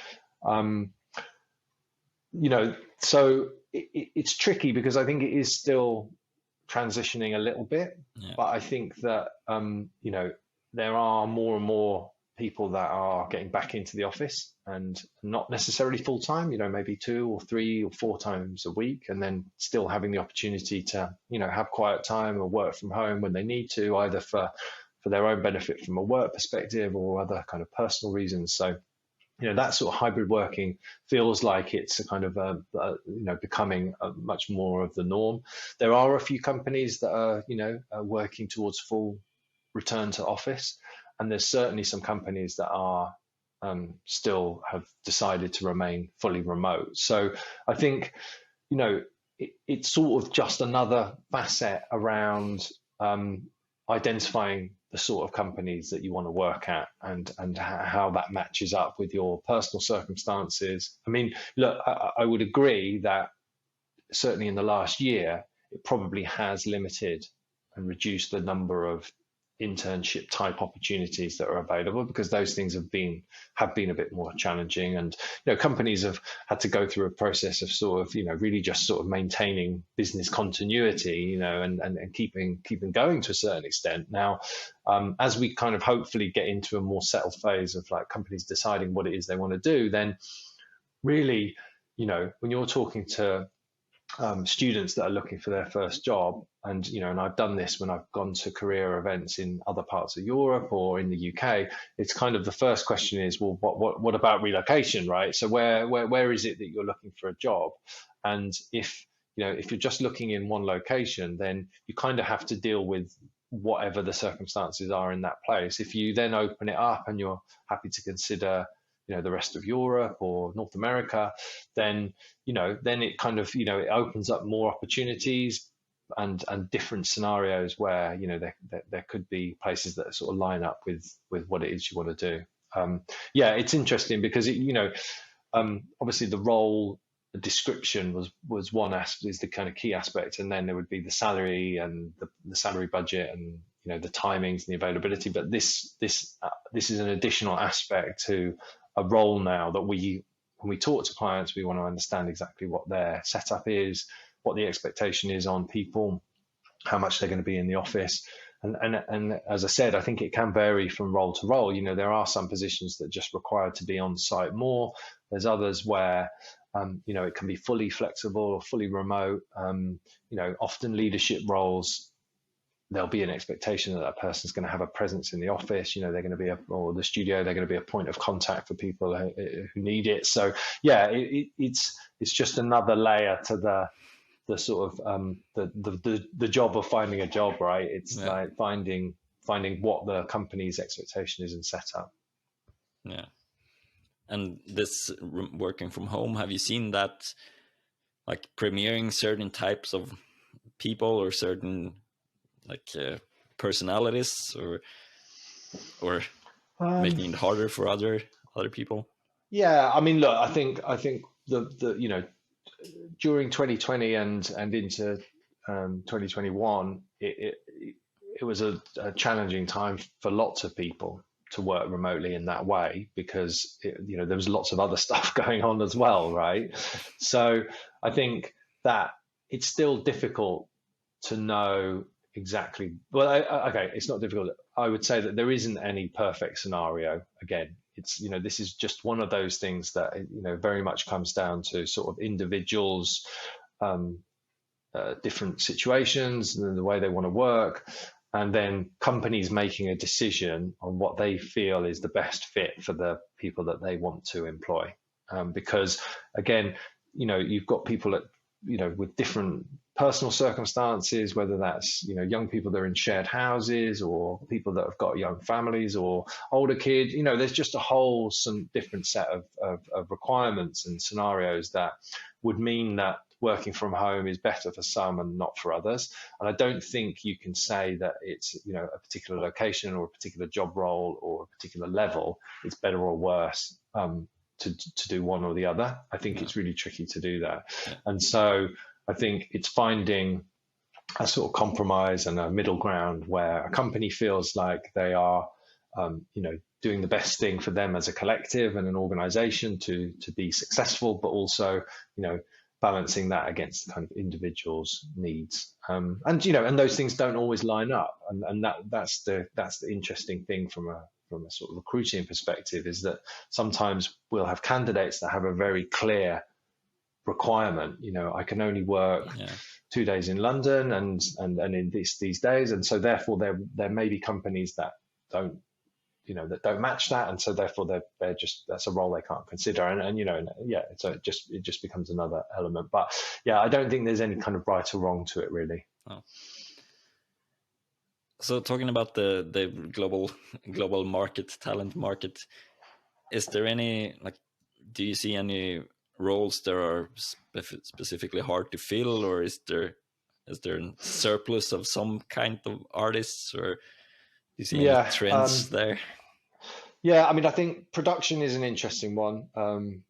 So it's tricky, because I think it is still transitioning a little bit, but I think that there are more and more people that are getting back into the office, and not necessarily full time, maybe 2 or 3 or 4 times a week, and then still having the opportunity to, have quiet time or work from home when they need to, either for their own benefit from a work perspective or other kind of personal reasons. So, that sort of hybrid working feels like it's a kind of becoming much more of the norm. There are a few companies that are working towards full return to office, and there's certainly some companies that are still have decided to remain fully remote. So I think it's sort of just another facet around identifying the sort of companies that you want to work at, and how that matches up with your personal circumstances. I mean, look, I would agree that certainly in the last year, it probably has limited and reduced the number of internship type opportunities that are available, because those things have been a bit more challenging, and companies have had to go through a process of sort of really just sort of maintaining business continuity, and keeping going to a certain extent. Now, as we kind of hopefully get into a more settled phase of like companies deciding what it is they want to do, then really, when you're talking to students that are looking for their first job, and I've done this when I've gone to career events in other parts of Europe or in the UK, it's kind of the first question is, well, what about relocation, right? So where is it that you're looking for a job? And if you're just looking in one location, then you kind of have to deal with whatever the circumstances are in that place. If you then open it up and you're happy to consider the rest of Europe or North America, then it kind of it opens up more opportunities and different scenarios where there could be places that sort of line up with what it is you want to do. It's interesting because obviously the role description was one aspect, is the kind of key aspect, and then there would be the salary and the salary budget and the timings and the availability. But this is an additional aspect to a role now that when we talk to clients, we want to understand exactly what their setup is, what the expectation is on people, how much they're going to be in the office. And as I said, I think it can vary from role to role. There are some positions that just require to be on site more. There's others where it can be fully flexible or fully remote. Often leadership roles, there'll be an expectation that that person's going to have a presence in the office. They're going to be or the studio, they're going to be a point of contact for people who need it. So it's just another layer to the sort of the job of finding a job, right? It's like finding what the company's expectation is and setup. Yeah. And this working from home, have you seen that like premiering certain types of people or certain personalities, or making it harder for other people? Yeah, I mean, look, I think the during 2020 and into 2021, it was a challenging time for lots of people to work remotely in that way, because there was lots of other stuff going on as well, right? So I think that it's still difficult to know exactly. Well, okay, it's not difficult. I would say that there isn't any perfect scenario. Again, it's this is just one of those things that very much comes down to sort of individuals, different situations, and the way they want to work, and then companies making a decision on what they feel is the best fit for the people that they want to employ. Because again, you've got people that with different personal circumstances, whether that's young people that are in shared houses, or people that have got young families or older kids. There's just some different set of requirements and scenarios that would mean that working from home is better for some and not for others. And I don't think you can say that it's a particular location or a particular job role or a particular level, it's better or worse to do one or the other. I think it's really tricky to do that. And so I think it's finding a sort of compromise and a middle ground where a company feels like they are, doing the best thing for them as a collective and an organization to be successful, but also, balancing that against the kind of individual's needs. And those things don't always line up. And that's the interesting thing from from a sort of recruiting perspective is that sometimes we'll have candidates that have a very clear requirement. I can only work 2 days in London and in these days, and so therefore there may be companies that don't match that, and so therefore they're just, that's a role they can't consider, so it just becomes another element. But I don't think there's any kind of right or wrong to it, really. Oh. So talking about the global market, talent market, is there any, like, do you see any roles that are specifically hard to fill, or is there a surplus of some kind of artists, or do you see any trends there? Yeah, I mean, I think production is an interesting one.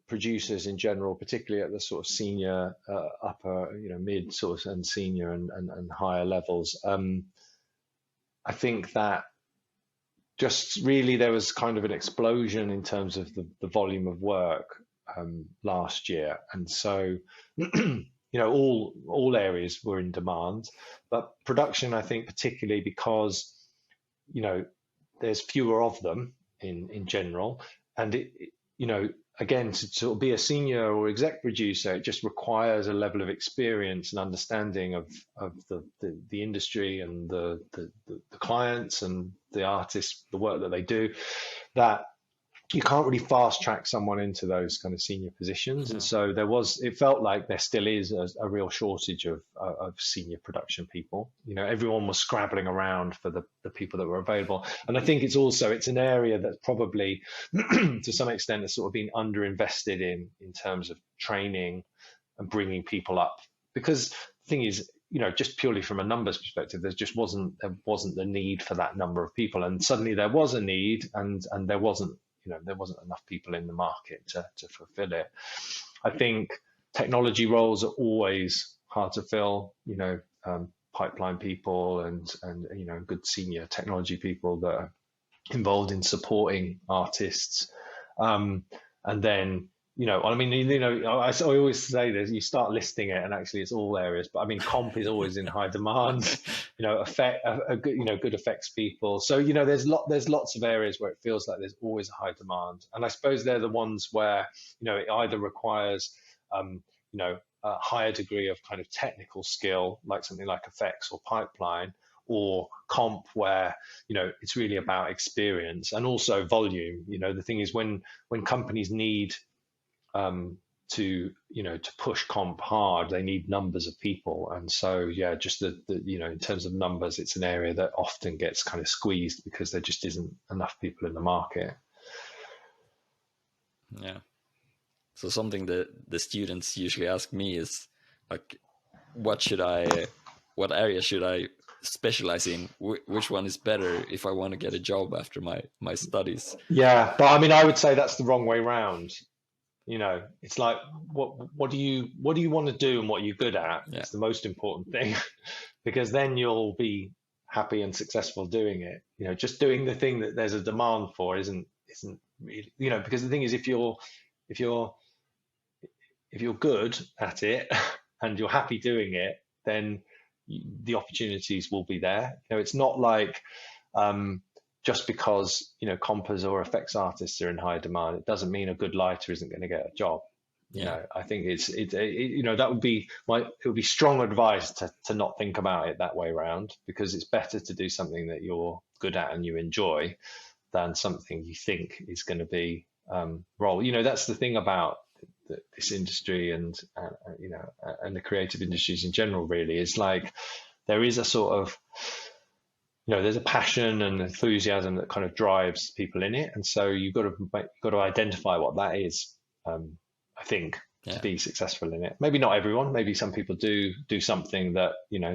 Producers in general, particularly at the sort of senior, upper, mid sort of, and senior and higher levels. I think that just really there was kind of an explosion in terms of the volume of work last year, and so all areas were in demand, but production, I think, particularly because there's fewer of them in general, and again, to sort of be a senior or exec producer, it just requires a level of experience and understanding of the industry and the clients and the artists, the work that they do, that you can't really fast track someone into those kind of senior positions. And so it felt like there still is a real shortage of senior production people. Everyone was scrabbling around for the people that were available. And I think it's an area that's probably to some extent has sort of been underinvested in terms of training and bringing people up. Because the thing is, just purely from a numbers perspective, there wasn't the need for that number of people. And suddenly there was a need, and there wasn't enough people in the market to fulfill it. I think technology roles are always hard to fill, pipeline people and good senior technology people that are involved in supporting artists. And then, I always say this, you start listing it and actually it's all areas, but I mean, comp is always in high demand, good effects people. So, there's lots of areas where it feels like there's always a high demand. And I suppose they're the ones where, it either requires, a higher degree of kind of technical skill, like something like effects or pipeline, or comp where, it's really about experience and also volume. The thing is when companies need, to push comp hard, they need numbers of people, and so just in terms of numbers, it's an area that often gets kind of squeezed because there just isn't enough people in the market. So something that the students usually ask me is like, what area should I specialize in? Which one is better if I want to get a job after my studies? But I mean, I would say that's the wrong way round. It's like, what do you want to do and what are you good at? It's the most important thing, because then you'll be happy and successful doing it. Just doing the thing that there's a demand for isn't really, because the thing is, if you're good at it and you're happy doing it, then the opportunities will be there. It's not like, just because compers or effects artists are in high demand, it doesn't mean a good lighter isn't going to get a job. I think that would be strong advice to not think about it that way around, because it's better to do something that you're good at and you enjoy than something you think is going to be role. That's the thing about this industry and the creative industries in general. Really, is like there is a sort of there's a passion and enthusiasm that kind of drives people in it, and so you've got to identify what that is. I think to be successful in it. Maybe not everyone. Maybe some people do something that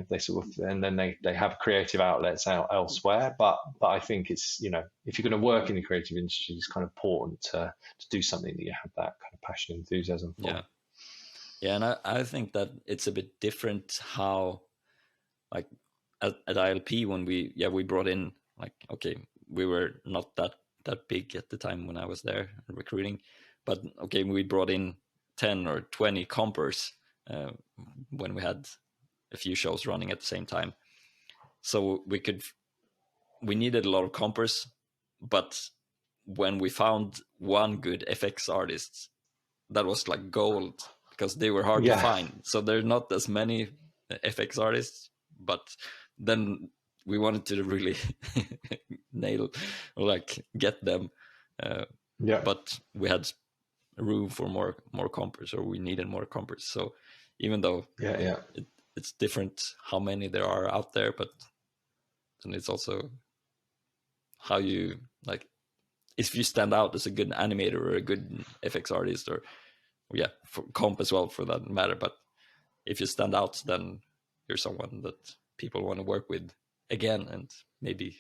they sort of, and then they have creative outlets out elsewhere. But I think it's if you're going to work in the creative industry, it's kind of important to do something that you have that kind of passion and enthusiasm for. And I think that it's a bit different how, like, at ILP when we brought in, like, okay, we were not that big at the time when I was there recruiting, but okay, we brought in 10 or 20 compers when we had a few shows running at the same time. So we needed a lot of compers, but when we found one good FX artist, that was like gold, because they were hard to find. So there's not as many FX artists, but then we wanted to really nail, like get them. But we had room for more compers, or we needed more compers. So even though it's different how many there are out there, but then it's also how you, like, if you stand out as a good animator or a good FX artist, or for comp as well for that matter. But if you stand out, then you're someone that people want to work with again, and maybe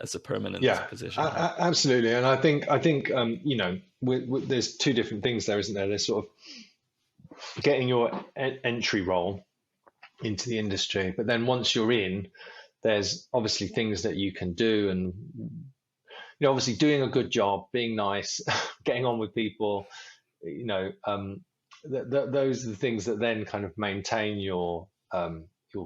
as a permanent position. Absolutely. And I think you know, there's two different things there, isn't there? There's sort of getting your entry role into the industry, but then once you're in, there's obviously things that you can do, and you know, obviously doing a good job, being nice, getting on with people, you know, those are the things that then kind of maintain your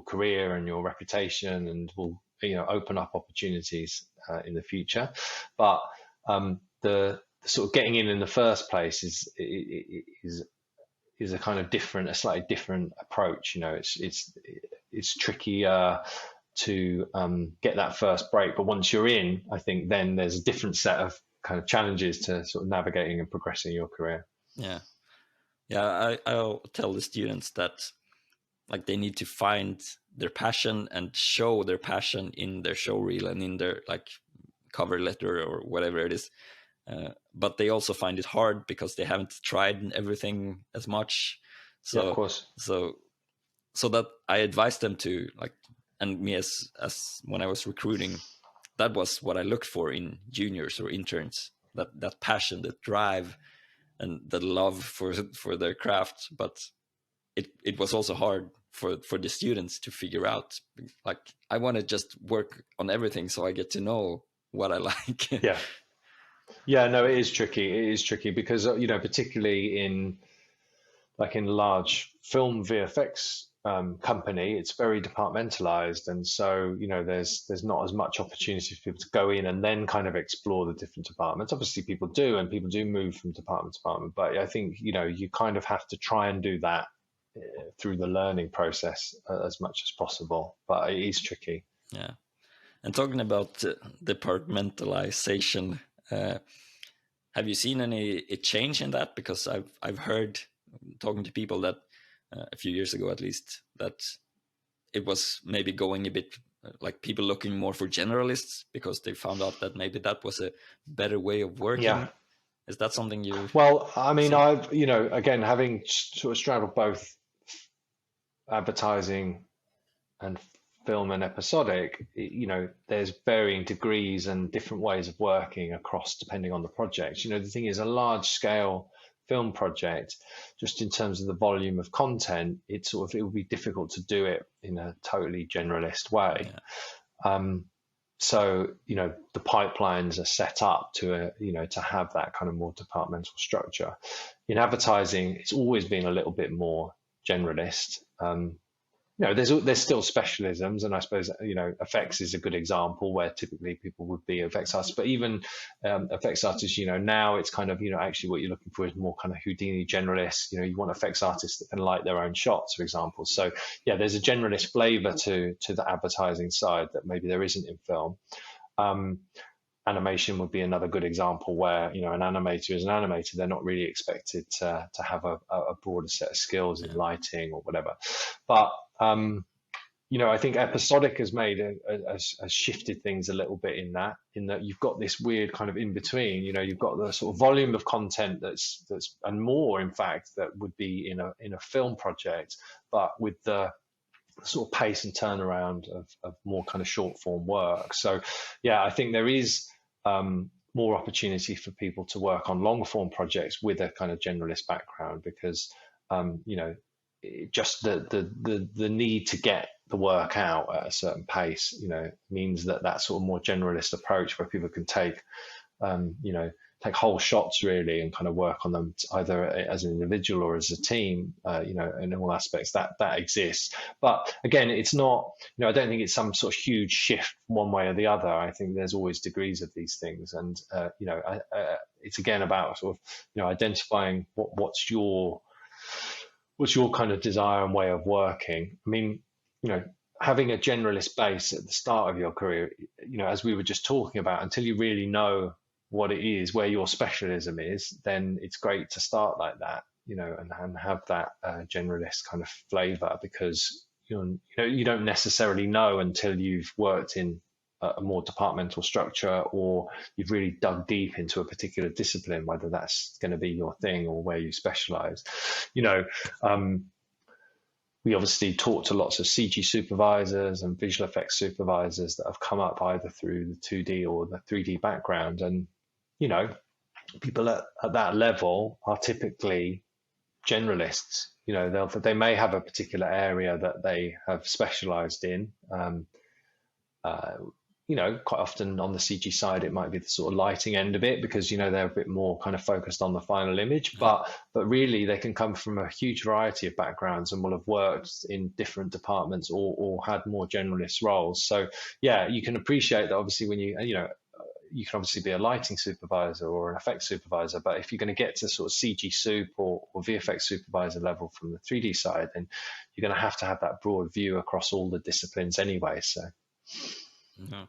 career and your reputation, and will, you know, open up opportunities in the future. But the sort of getting in the first place is a kind of different, a slightly different approach. You know, it's trickier to get that first break, but once you're in, I think then there's a different set of kind of challenges to sort of navigating and progressing your career. I'll tell the students that, like, they need to find their passion and show their passion in their showreel and in their, like, cover letter or whatever it is. But they also find it hard because they haven't tried everything as much. So, of course. So that I advise them to, like, and me as when I was recruiting, that was what I looked for in juniors or interns, that passion, that drive, and the love for their craft. But it was also hard for the students to figure out, like, I want to just work on everything so I get to know what I like. No, it is tricky because, you know, particularly in large film VFX company, it's very departmentalized, and so, you know, there's not as much opportunity for people to go in and then kind of explore the different departments. Obviously people do, and people do move from department to department, but I think, you know, you kind of have to try and do that through the learning process as much as possible, but it is tricky. And talking about departmentalization, have you seen any change in that? Because I've heard, talking to people, that a few years ago at least, that it was maybe going a bit like people looking more for generalists because they found out that maybe that was a better way of working. Is that something you... Well, I mean, I've, you know, again, having sort of straddled both advertising and film and episodic, you know, there's varying degrees and different ways of working across depending on the project. You know, the thing is, a large scale film project, just in terms of the volume of content, it would be difficult to do it in a totally generalist way. So, you know, the pipelines are set up to, you know, to have that kind of more departmental structure. In advertising, it's always been a little bit more generalist. You know, there's still specialisms, and I suppose, you know, effects is a good example where typically people would be effects artists, but even effects artists, you know, now it's kind of, you know, actually what you're looking for is more kind of Houdini generalists. You know, you want effects artists that can light their own shots, for example. So yeah, there's a generalist flavor to the advertising side that maybe there isn't in film. Animation would be another good example where, you know, an animator is an animator. They're not really expected to have a broader set of skills in lighting or whatever. But, you know, I think episodic has has shifted things a little bit in that you've got this weird kind of in between. You know, you've got the sort of volume of content that's and more, in fact, that would be in a film project, but with the sort of pace and turnaround of more kind of short form work. So yeah, I think there is more opportunity for people to work on longer form projects with a kind of generalist background, because you know, just the need to get the work out at a certain pace, you know, means that sort of more generalist approach where people can take take whole shots really and kind of work on them either as an individual or as a team, in all aspects that exists. But again, it's not, I don't think it's some sort of huge shift one way or the other. I think there's always degrees of these things. And, it's again about sort of, identifying what's your kind of desire and way of working. I mean, having a generalist base at the start of your career, as we were just talking about, until you really know what it is, where your specialism is, then it's great to start like that, and have that generalist kind of flavor, because you don't necessarily know until you've worked in a more departmental structure, or you've really dug deep into a particular discipline, whether that's going to be your thing or where you specialize. We obviously talk to lots of CG supervisors and visual effects supervisors that have come up either through the 2D or the 3D background. And, people at that level are typically generalists. They may have a particular area that they have specialized in. Quite often on the CG side, it might be the sort of lighting end of it, because, they're a bit more kind of focused on the final image, but really they can come from a huge variety of backgrounds and will have worked in different departments or had more generalist roles. So yeah, you can appreciate that obviously when you can obviously be a lighting supervisor or an effects supervisor, but if you're going to get to sort of CG soup or VFX supervisor level from the 3D side, then you're going to have that broad view across all the disciplines anyway. So. Yeah.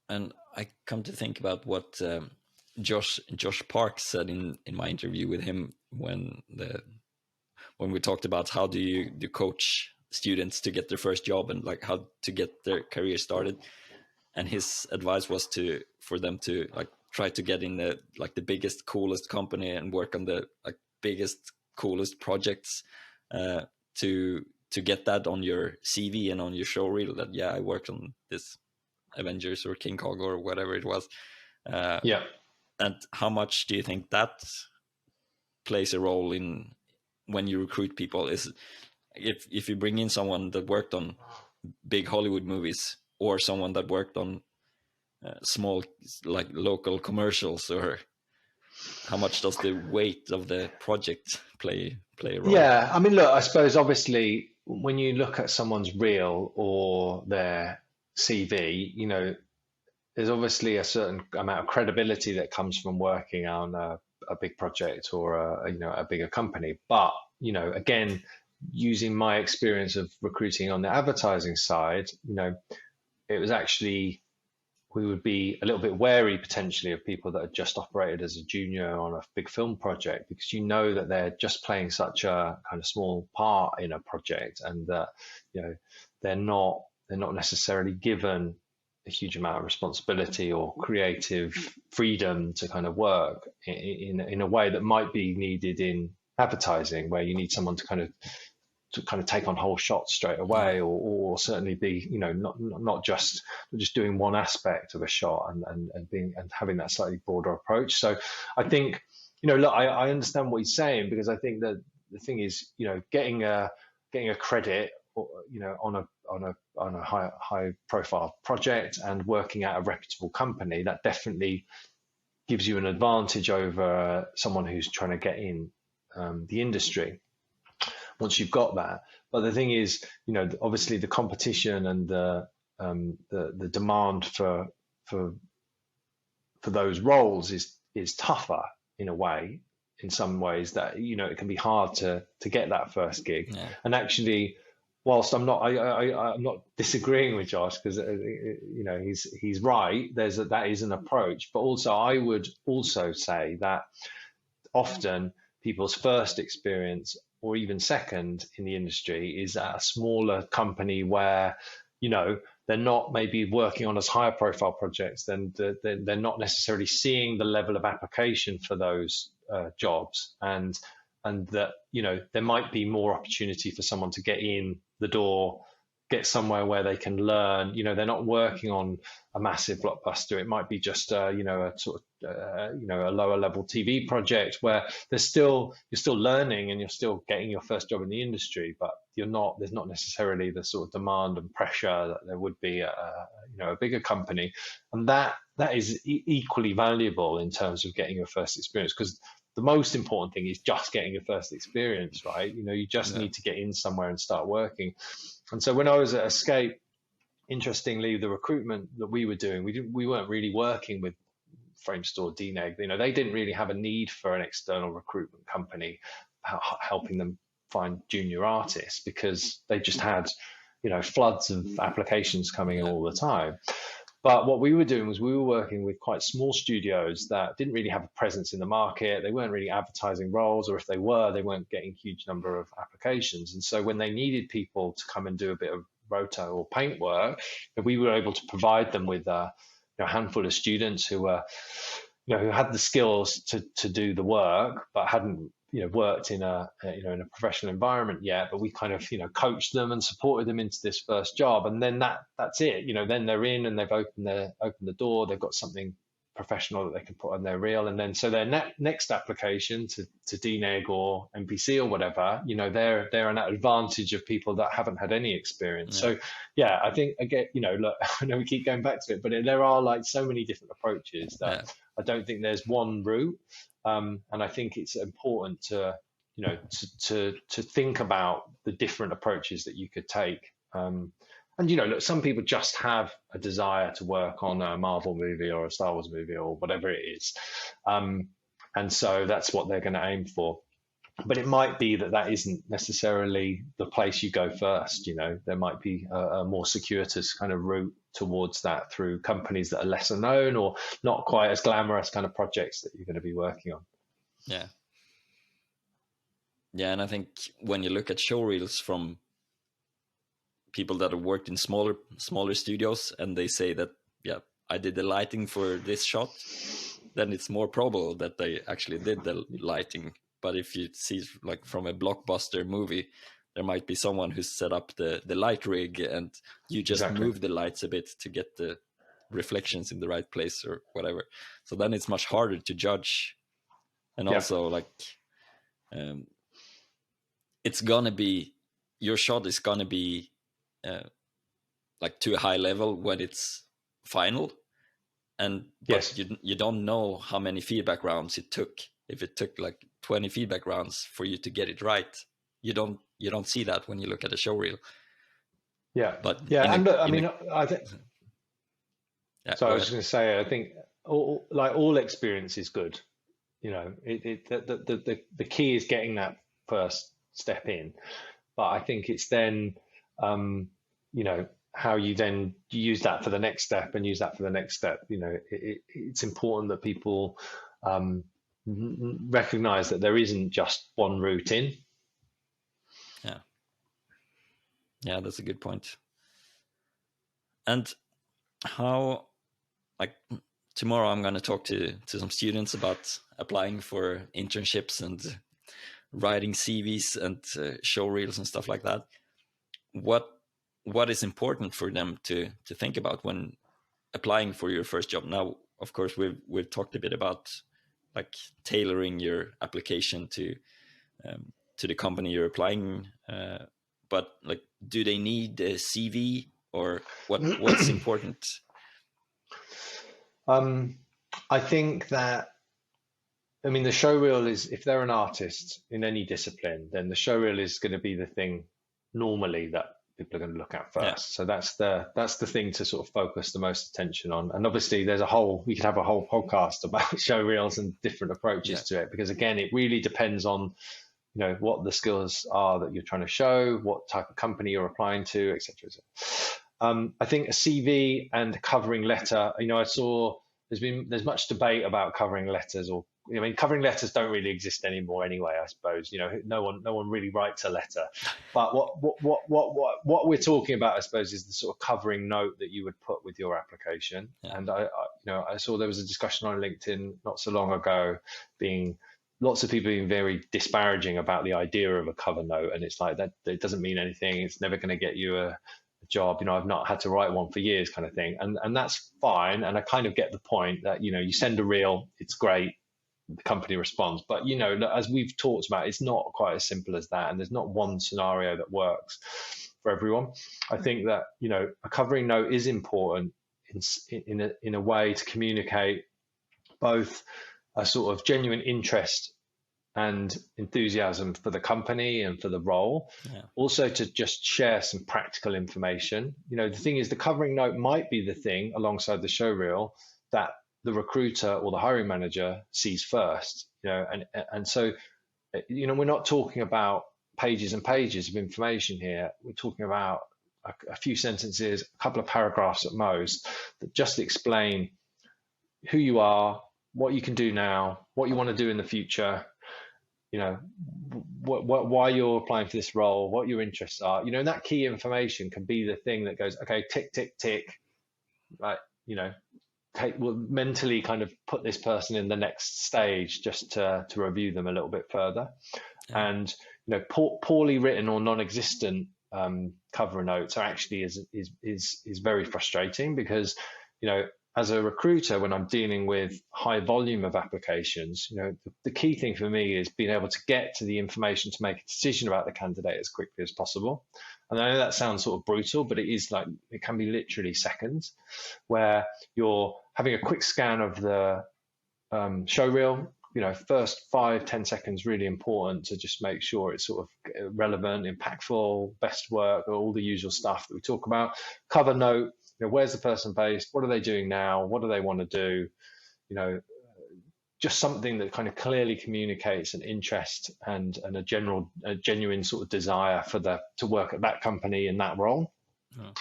And I come to think about what Josh Park said in my interview with him when we talked about how do you coach students to get their first job and like how to get their career started. And his advice was for them to like try to get in the biggest, coolest company and work on the like biggest, coolest projects to get that on your CV and on your showreel that, yeah, I worked on this Avengers or King Kong or whatever it was. Yeah. And how much do you think that plays a role in when you recruit people? Is if you bring in someone that worked on big Hollywood movies or someone that worked on small like local commercials, or how much does the weight of the project play a role? Yeah, I mean, look, I suppose obviously when you look at someone's reel or their CV, there's obviously a certain amount of credibility that comes from working on a big project or a bigger company. But, again, using my experience of recruiting on the advertising side, it was actually, we would be a little bit wary potentially of people that had just operated as a junior on a big film project, because that they're just playing such a kind of small part in a project, and that they're not necessarily given a huge amount of responsibility or creative freedom to kind of work in a way that might be needed in advertising, where you need someone to kind of take on whole shots straight away, or certainly be, not just doing one aspect of a shot and having that slightly broader approach. So I think, look, I understand what he's saying, because I think that the thing is, getting a credit, on a high profile project and working at a reputable company, that definitely gives you an advantage over someone who's trying to get in the industry once you've got that. But the thing is, obviously the competition and the demand for those roles is tougher in a way, in some ways, that it can be hard to get that first gig. Yeah. And actually, whilst I'm not disagreeing with Josh, because he's right, that is an approach. But also I would also say that often people's first experience, or even second in the industry, is at a smaller company where they're not maybe working on as higher profile projects, then they're not necessarily seeing the level of application for those jobs, and that there might be more opportunity for someone to get in the door get somewhere where they can learn. They're not working on a massive blockbuster. It might be just a sort of a lower level TV project where you're still learning and you're still getting your first job in the industry, but there's not necessarily the sort of demand and pressure that there would be at a bigger company. And that is equally valuable in terms of getting your first experience, because the most important thing is just getting your first experience, right? You just need to get in somewhere and start working. And so when I was at Escape, interestingly, the recruitment that we were doing, we weren't really working with Framestore, DNEG. They didn't really have a need for an external recruitment company helping them find junior artists, because they just had floods of applications coming in all the time. But what we were doing was we were working with quite small studios that didn't really have a presence in the market. They weren't really advertising roles, or if they were, they weren't getting a huge number of applications. And so when they needed people to come and do a bit of roto or paint work, we were able to provide them with a handful of students who were, who had the skills to do the work, but hadn't worked in a professional environment yet. But we kind of coached them and supported them into this first job, and then that's it. Then they're in and they've opened the door. They've got something professional that they can put on their reel, and then so their next application to DNEG or MPC or whatever, they're an advantage of people that haven't had any experience. So I think again, look, I know we keep going back to it, but there are like so many different approaches that I don't think there's one route. And I think it's important to think about the different approaches that you could take. And look, some people just have a desire to work on a Marvel movie or a Star Wars movie or whatever it is, and so that's what they're going to aim for. But it might be that isn't necessarily the place you go first. There might be a more circuitous kind of route towards that through companies that are lesser known or not quite as glamorous kind of projects that you're going to be working on. Yeah, and I think when you look at showreels from people that have worked in smaller studios, and they say that, I did the lighting for this shot, then it's more probable that they actually did the lighting. But if you see like from a blockbuster movie, there might be someone who's set up the light rig, and you just move the lights a bit to get the reflections in the right place or whatever. So then it's much harder to judge. And also like, it's gonna be, your shot is gonna be like to a high level when it's final, but you don't know how many feedback rounds it took. If it took like 20 feedback rounds for you to get it right, you don't see that when you look at a showreel. But I think so I was going to say, I think all experience is good. The key is getting that first step in, but I think it's then how you then use that for the next step and use that for the next step. It's important that people recognize that there isn't just one route in. Yeah, that's a good point. And how, like, tomorrow I'm going to talk to some students about applying for internships and writing CVs and showreels and stuff like that. What is important for them to think about when applying for your first job? Now, of course, we've talked a bit about like tailoring your application to the company you're applying, but like, do they need a CV, or what's important? I think that, the showreel is, if they're an artist in any discipline, then the showreel is going to be the thing normally that people are going to look at first. So that's the thing to sort of focus the most attention on. And obviously we could have a whole podcast about showreels and different approaches to it, because again, it really depends on what the skills are that you're trying to show, what type of company you're applying to, etc. I think a CV and a covering letter, I saw there's much debate about covering letters, or covering letters don't really exist anymore anyway, I suppose. No one really writes a letter. But what we're talking about, I suppose, is the sort of covering note that you would put with your application. And I saw there was a discussion on LinkedIn not so long ago, lots of people being very disparaging about the idea of a cover note, and it's like that it doesn't mean anything. It's never going to get you a job. You know, I've not had to write one for years, kind of thing, and that's fine. And I kind of get the point that, you know, you send a reel, it's great, the company responds, but, you know, as we've talked about, it's not quite as simple as that, and there's not one scenario that works for everyone. I think that, you know, a covering note is important in a way to communicate both a sort of genuine interest and enthusiasm for the company and for the role. Yeah. Also to just share some practical information. You know, the thing is, the covering note might be the thing alongside the showreel that the recruiter or the hiring manager sees first. You know, and so, you know, we're not talking about pages and pages of information here. We're talking about a few sentences, a couple of paragraphs at most, that just explain who you are, what you can do now, what you want to do in the future, you know, why you're applying for this role, what your interests are, you know, and that key information can be the thing that goes, okay, tick, tick, tick, right, you know, will mentally kind of put this person in the next stage just to review them a little bit further. Yeah. And, you know, poorly written or non-existent cover notes are actually is very frustrating, because, you know, as a recruiter, when I'm dealing with high volume of applications, you know, the key thing for me is being able to get to the information to make a decision about the candidate as quickly as possible. And I know that sounds sort of brutal, but it is, like, it can be literally seconds, where you're having a quick scan of the showreel. You know, first 5-10 seconds really important to just make sure it's sort of relevant, impactful, best work, all the usual stuff that we talk about. Cover note. You know, where's the person based? What are they doing now? What do they want to do? You know, just something that kind of clearly communicates an interest and a genuine sort of desire to work at that company in that role.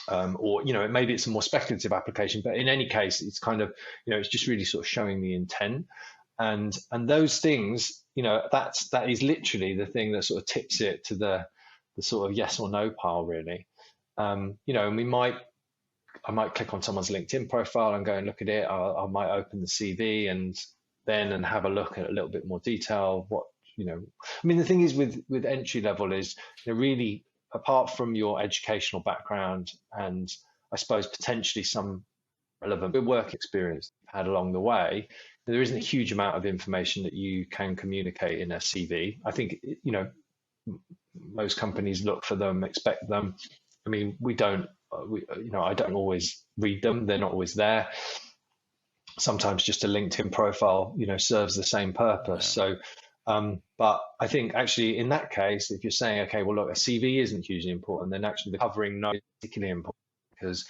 Oh. Or, you know, maybe it's a more speculative application, but in any case, it's kind of, you know, it's just really sort of showing the intent. And those things, you know, that is literally the thing that sort of tips it to the sort of yes or no pile, really. You know, and I might click on someone's LinkedIn profile and go and look at it. I might open the CV and have a look at a little bit more detail. What, you know, I mean, the thing is with entry level is, you know, really, apart from your educational background and I suppose potentially some relevant work experience you've had along the way, there isn't a huge amount of information that you can communicate in a CV. I think, you know, most companies look for them, expect them. I mean, you know, I don't always read them. They're not always there. Sometimes just a LinkedIn profile, you know, serves the same purpose. Yeah. So, but I think actually in that case, if you're saying, okay, well, look, a CV isn't hugely important, then actually the covering note is particularly important, because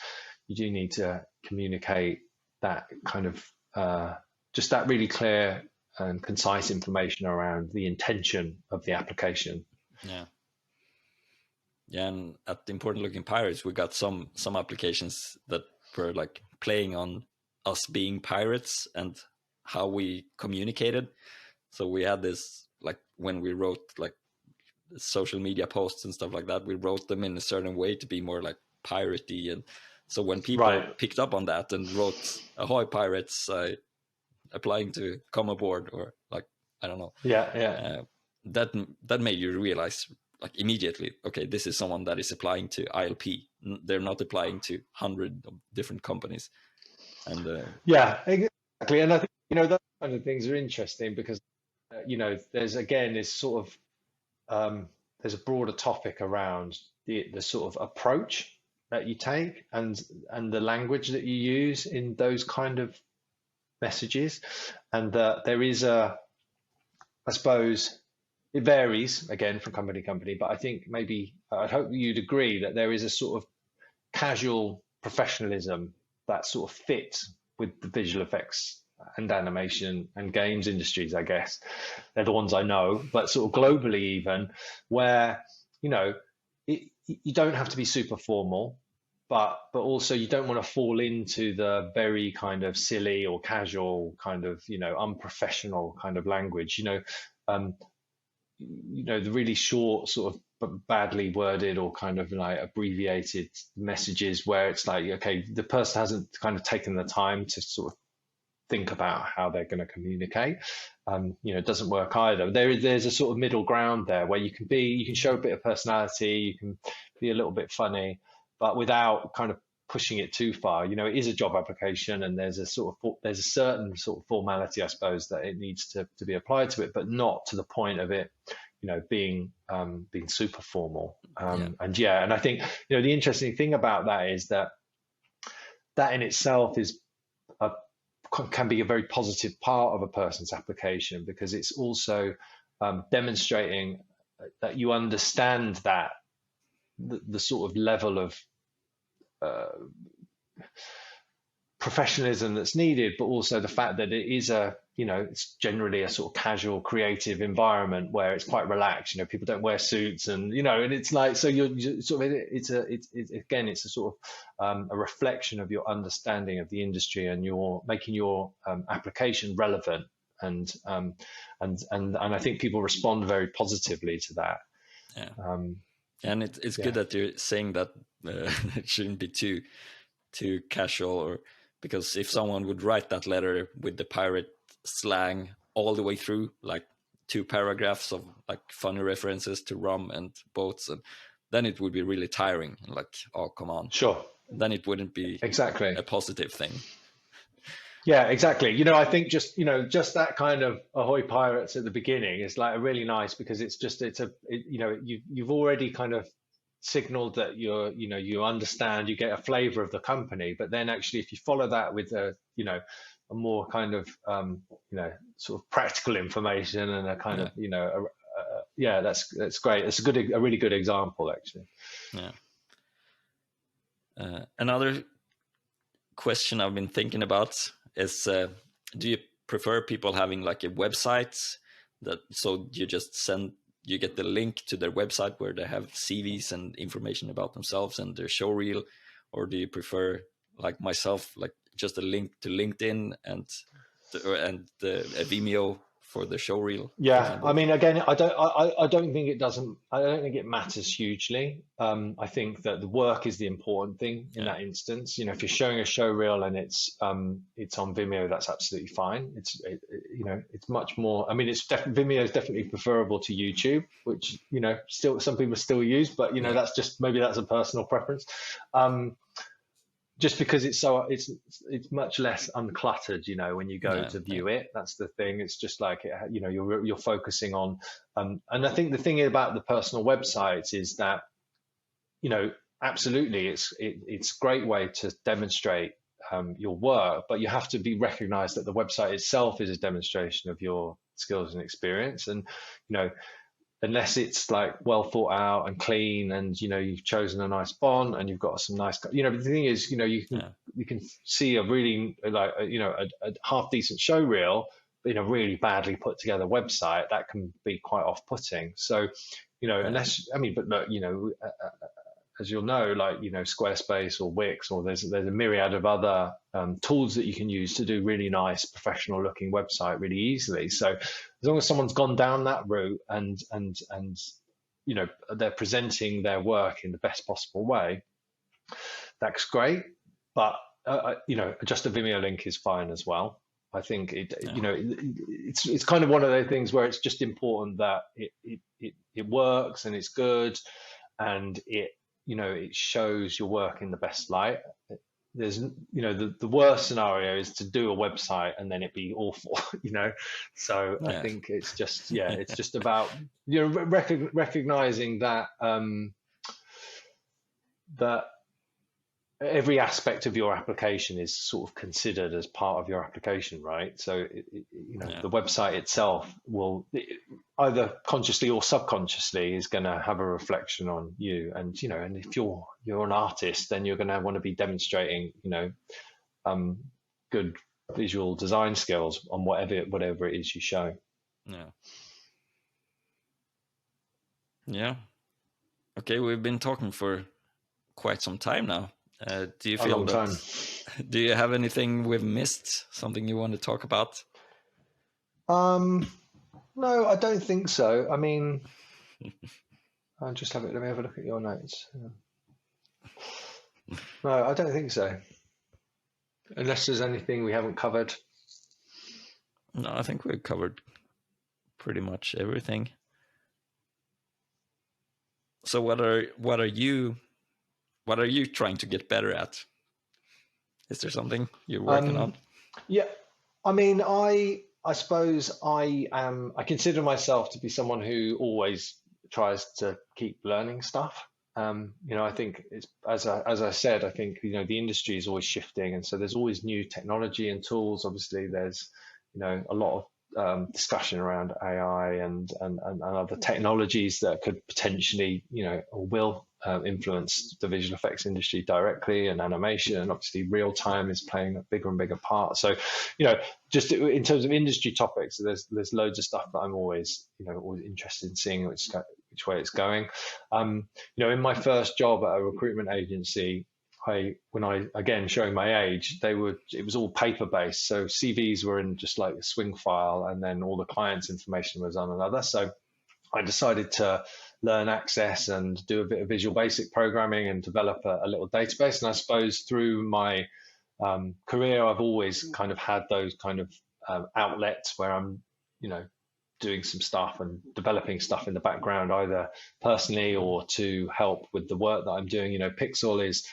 you do need to communicate that kind of, just that really clear and concise information around the intention of the application. Yeah. Yeah, and at the Important Looking Pirates, we got some applications that were like playing on us being pirates and how we communicated. So we had this, like, when we wrote like social media posts and stuff like that, we wrote them in a certain way to be more like piratey. And so when people picked up on that and wrote "Ahoy pirates, applying to come aboard," or like, I don't know. Yeah. That made you realize, like, immediately, okay, this is someone that is applying to ILP. They're not applying to 100 of different companies. And yeah, exactly. And I think, you know, those kind of things are interesting because, you know, there's sort of, there's a broader topic around the sort of approach that you take and the language that you use in those kind of messages. And there is I suppose, it varies again from company to company, but I think maybe I'd hope you'd agree that there is a sort of casual professionalism that sort of fits with the visual effects and animation and games industries, I guess. They're the ones I know, but sort of globally even, where, you know, you don't have to be super formal, but also you don't want to fall into the very kind of silly or casual kind of, you know, unprofessional kind of language, you know, the really short sort of badly worded or kind of like abbreviated messages where it's like, okay, the person hasn't kind of taken the time to sort of think about how they're going to communicate. You know, it doesn't work either. There's a sort of middle ground there where you can show a bit of personality, you can be a little bit funny, but without kind of pushing it too far. You know, it is a job application, and there's a certain sort of formality, I suppose, that it needs to be applied to it, but not to the point of it, you know, being super formal. And I think, you know, the interesting thing about that is that in itself can be a very positive part of a person's application, because it's also demonstrating that you understand that the sort of level of professionalism that's needed, but also the fact that it is it's generally a sort of casual, creative environment where it's quite relaxed. You know, people don't wear suits, and and it's like, so you're sort of, it's a sort of a reflection of your understanding of the industry, and you're making your application relevant, and I think people respond very positively to that. And it's good that you're saying that it shouldn't be too casual, or because if someone would write that letter with the pirate slang all the way through, like 2 paragraphs of like funny references to rum and boats, and then it would be really tiring. Like, oh, come on. Sure. Then it wouldn't be exactly a positive thing. Yeah, exactly. You know, I think just that kind of ahoy pirates at the beginning is like a really nice, because you've already kind of signaled that you understand, you get a flavor of the company, but then actually if you follow that with a more kind of sort of practical information and a kind of that's great. It's a really good example, actually. Another question I've been thinking about is, do you prefer people having like a website so you get the link to their website where they have CVs and information about themselves and their showreel, or do you prefer, like myself, like just a link to LinkedIn and a Vimeo for the showreel? Yeah, I mean, again, I don't think it matters hugely. I think that the work is the important thing in that instance. You know, if you're showing a showreel and it's on Vimeo, that's absolutely fine. It's much more. I mean, Vimeo is definitely preferable to YouTube, which still some people still use, but that's just, maybe that's a personal preference. Just because it's much less uncluttered, when you go to view it. That's the thing. It's just like, you're focusing on, and I think the thing about the personal websites is that, absolutely, it's a great way to demonstrate your work, but you have to be recognized that the website itself is a demonstration of your skills and experience, and unless it's like well thought out and clean, and you've chosen a nice font and you've got some nice, but the thing is, you can see a really a half decent showreel in a really badly put together website that can be quite off-putting. So unless, I mean, but look, as you'll know, like Squarespace or Wix, or there's a myriad of other tools that you can use to do really nice professional looking website really easily. So as long as someone's gone down that route and they're presenting their work in the best possible way, that's great. But just a Vimeo link is fine as well. I think it's kind of one of those things where it's just important that it works and it's good, and it shows your work in the best light. There's, the worst scenario is to do a website and then it be awful, So I think it's just, it's just about, recognizing that, that every aspect of your application is sort of considered as part of your application, right? So, the website itself will either consciously or subconsciously is going to have a reflection on you. And, and if you're an artist, then you're going to want to be demonstrating, good visual design skills on whatever it is you show. Yeah. Okay, we've been talking for quite some time now. Do you feel do you have anything we've missed? Something you want to talk about? No, I don't think so. I mean, let me have a look at your notes. No, I don't think so. Unless there's anything we haven't covered. No, I think we've covered pretty much everything. So what are you what are you trying to get better at? Is there something you're working on? Yeah, I mean, I suppose I consider myself to be someone who always tries to keep learning stuff. I think it's as I said, I think the industry is always shifting, and so there's always new technology and tools. Obviously, there's a lot of discussion around AI and other technologies that could potentially or will influence the visual effects industry directly, and animation, and obviously real time is playing a bigger and bigger part. So just in terms of industry topics, there's loads of stuff that I'm always always interested in seeing which way it's going. In my first job at a recruitment agency, again, showing my age, it was all paper based. So CVs were in just like a swing file, and then all the client's information was on another. So I decided to learn Access and do a bit of Visual Basic programming and develop a little database. And I suppose through my career, I've always kind of had those kind of outlets where I'm, doing some stuff and developing stuff in the background, either personally or to help with the work that I'm doing. PXL is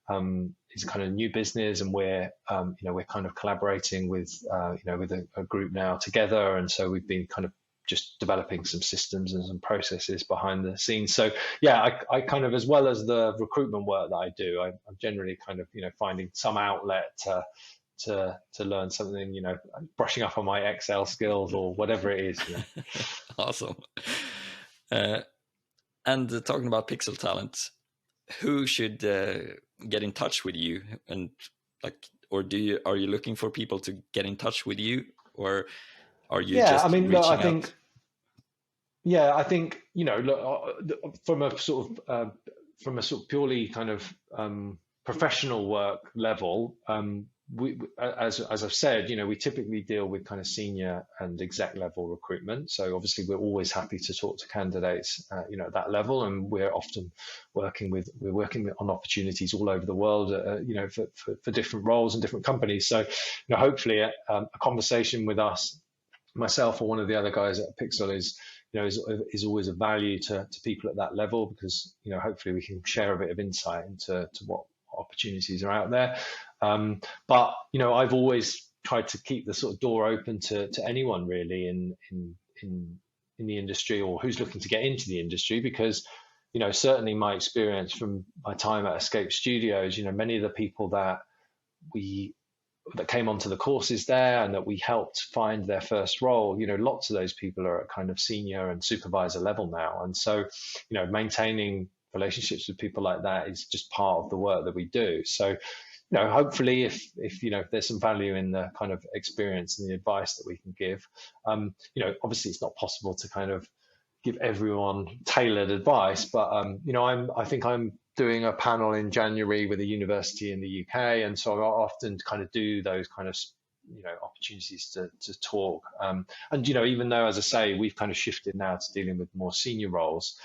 kind of new business, and we're kind of collaborating with a group now together, and so we've been kind of just developing some systems and some processes behind the scenes. So yeah, I kind of, as well as the recruitment work that I do, I'm generally kind of finding some outlet to learn something, brushing up on my Excel skills or whatever it is. Awesome. And talking about PXL Talent, who should get in touch with you, and are you looking for people to get in touch with you, or are you just reaching out? I think from a sort of purely kind of professional work level, as I've said, we typically deal with kind of senior and exec level recruitment. So obviously we're always happy to talk to candidates, at that level, and we're often working on opportunities all over the world, for different roles and different companies. So hopefully a conversation with us, myself or one of the other guys at PXL, is always of value to people at that level, because hopefully we can share a bit of insight into what opportunities are out there. But I've always tried to keep the sort of door open to anyone really in the industry, or who's looking to get into the industry, because certainly my experience from my time at Escape Studios, many of the people that came onto the courses there and that we helped find their first role, lots of those people are at kind of senior and supervisor level now. And so, maintaining relationships with people like that is just part of the work that we do. So, hopefully if there's some value in the kind of experience and the advice that we can give, obviously it's not possible to kind of give everyone tailored advice, but, I think I'm doing a panel in January with a university in the UK. And so I often kind of do those kind of, opportunities to talk. And, even though, as I say, we've kind of shifted now to dealing with more senior roles,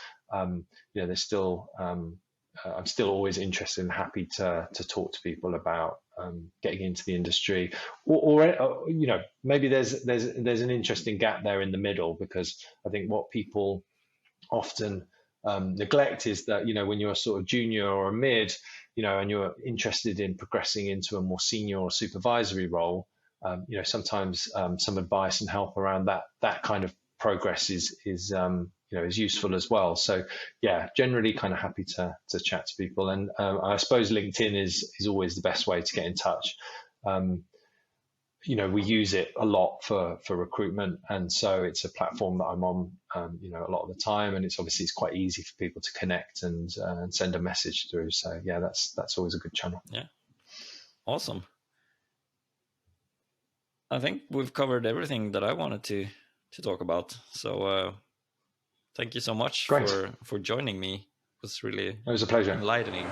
there's still, I'm still always interested and happy to talk to people about getting into the industry, or maybe there's an interesting gap there in the middle, because I think what people often neglect is that when you're a sort of junior or a mid, and you're interested in progressing into a more senior or supervisory role, sometimes some advice and help around that kind of progress is useful as well. So yeah, generally kind of happy to chat to people, and I suppose LinkedIn is always the best way to get in touch. We use it a lot for recruitment, and so it's a platform that I'm on a lot of the time, and it's quite easy for people to connect and send a message through. So yeah, that's always a good channel. Yeah, awesome. I think we've covered everything that I wanted to talk about. So thank you so much for joining me. It was a pleasure. Enlightening.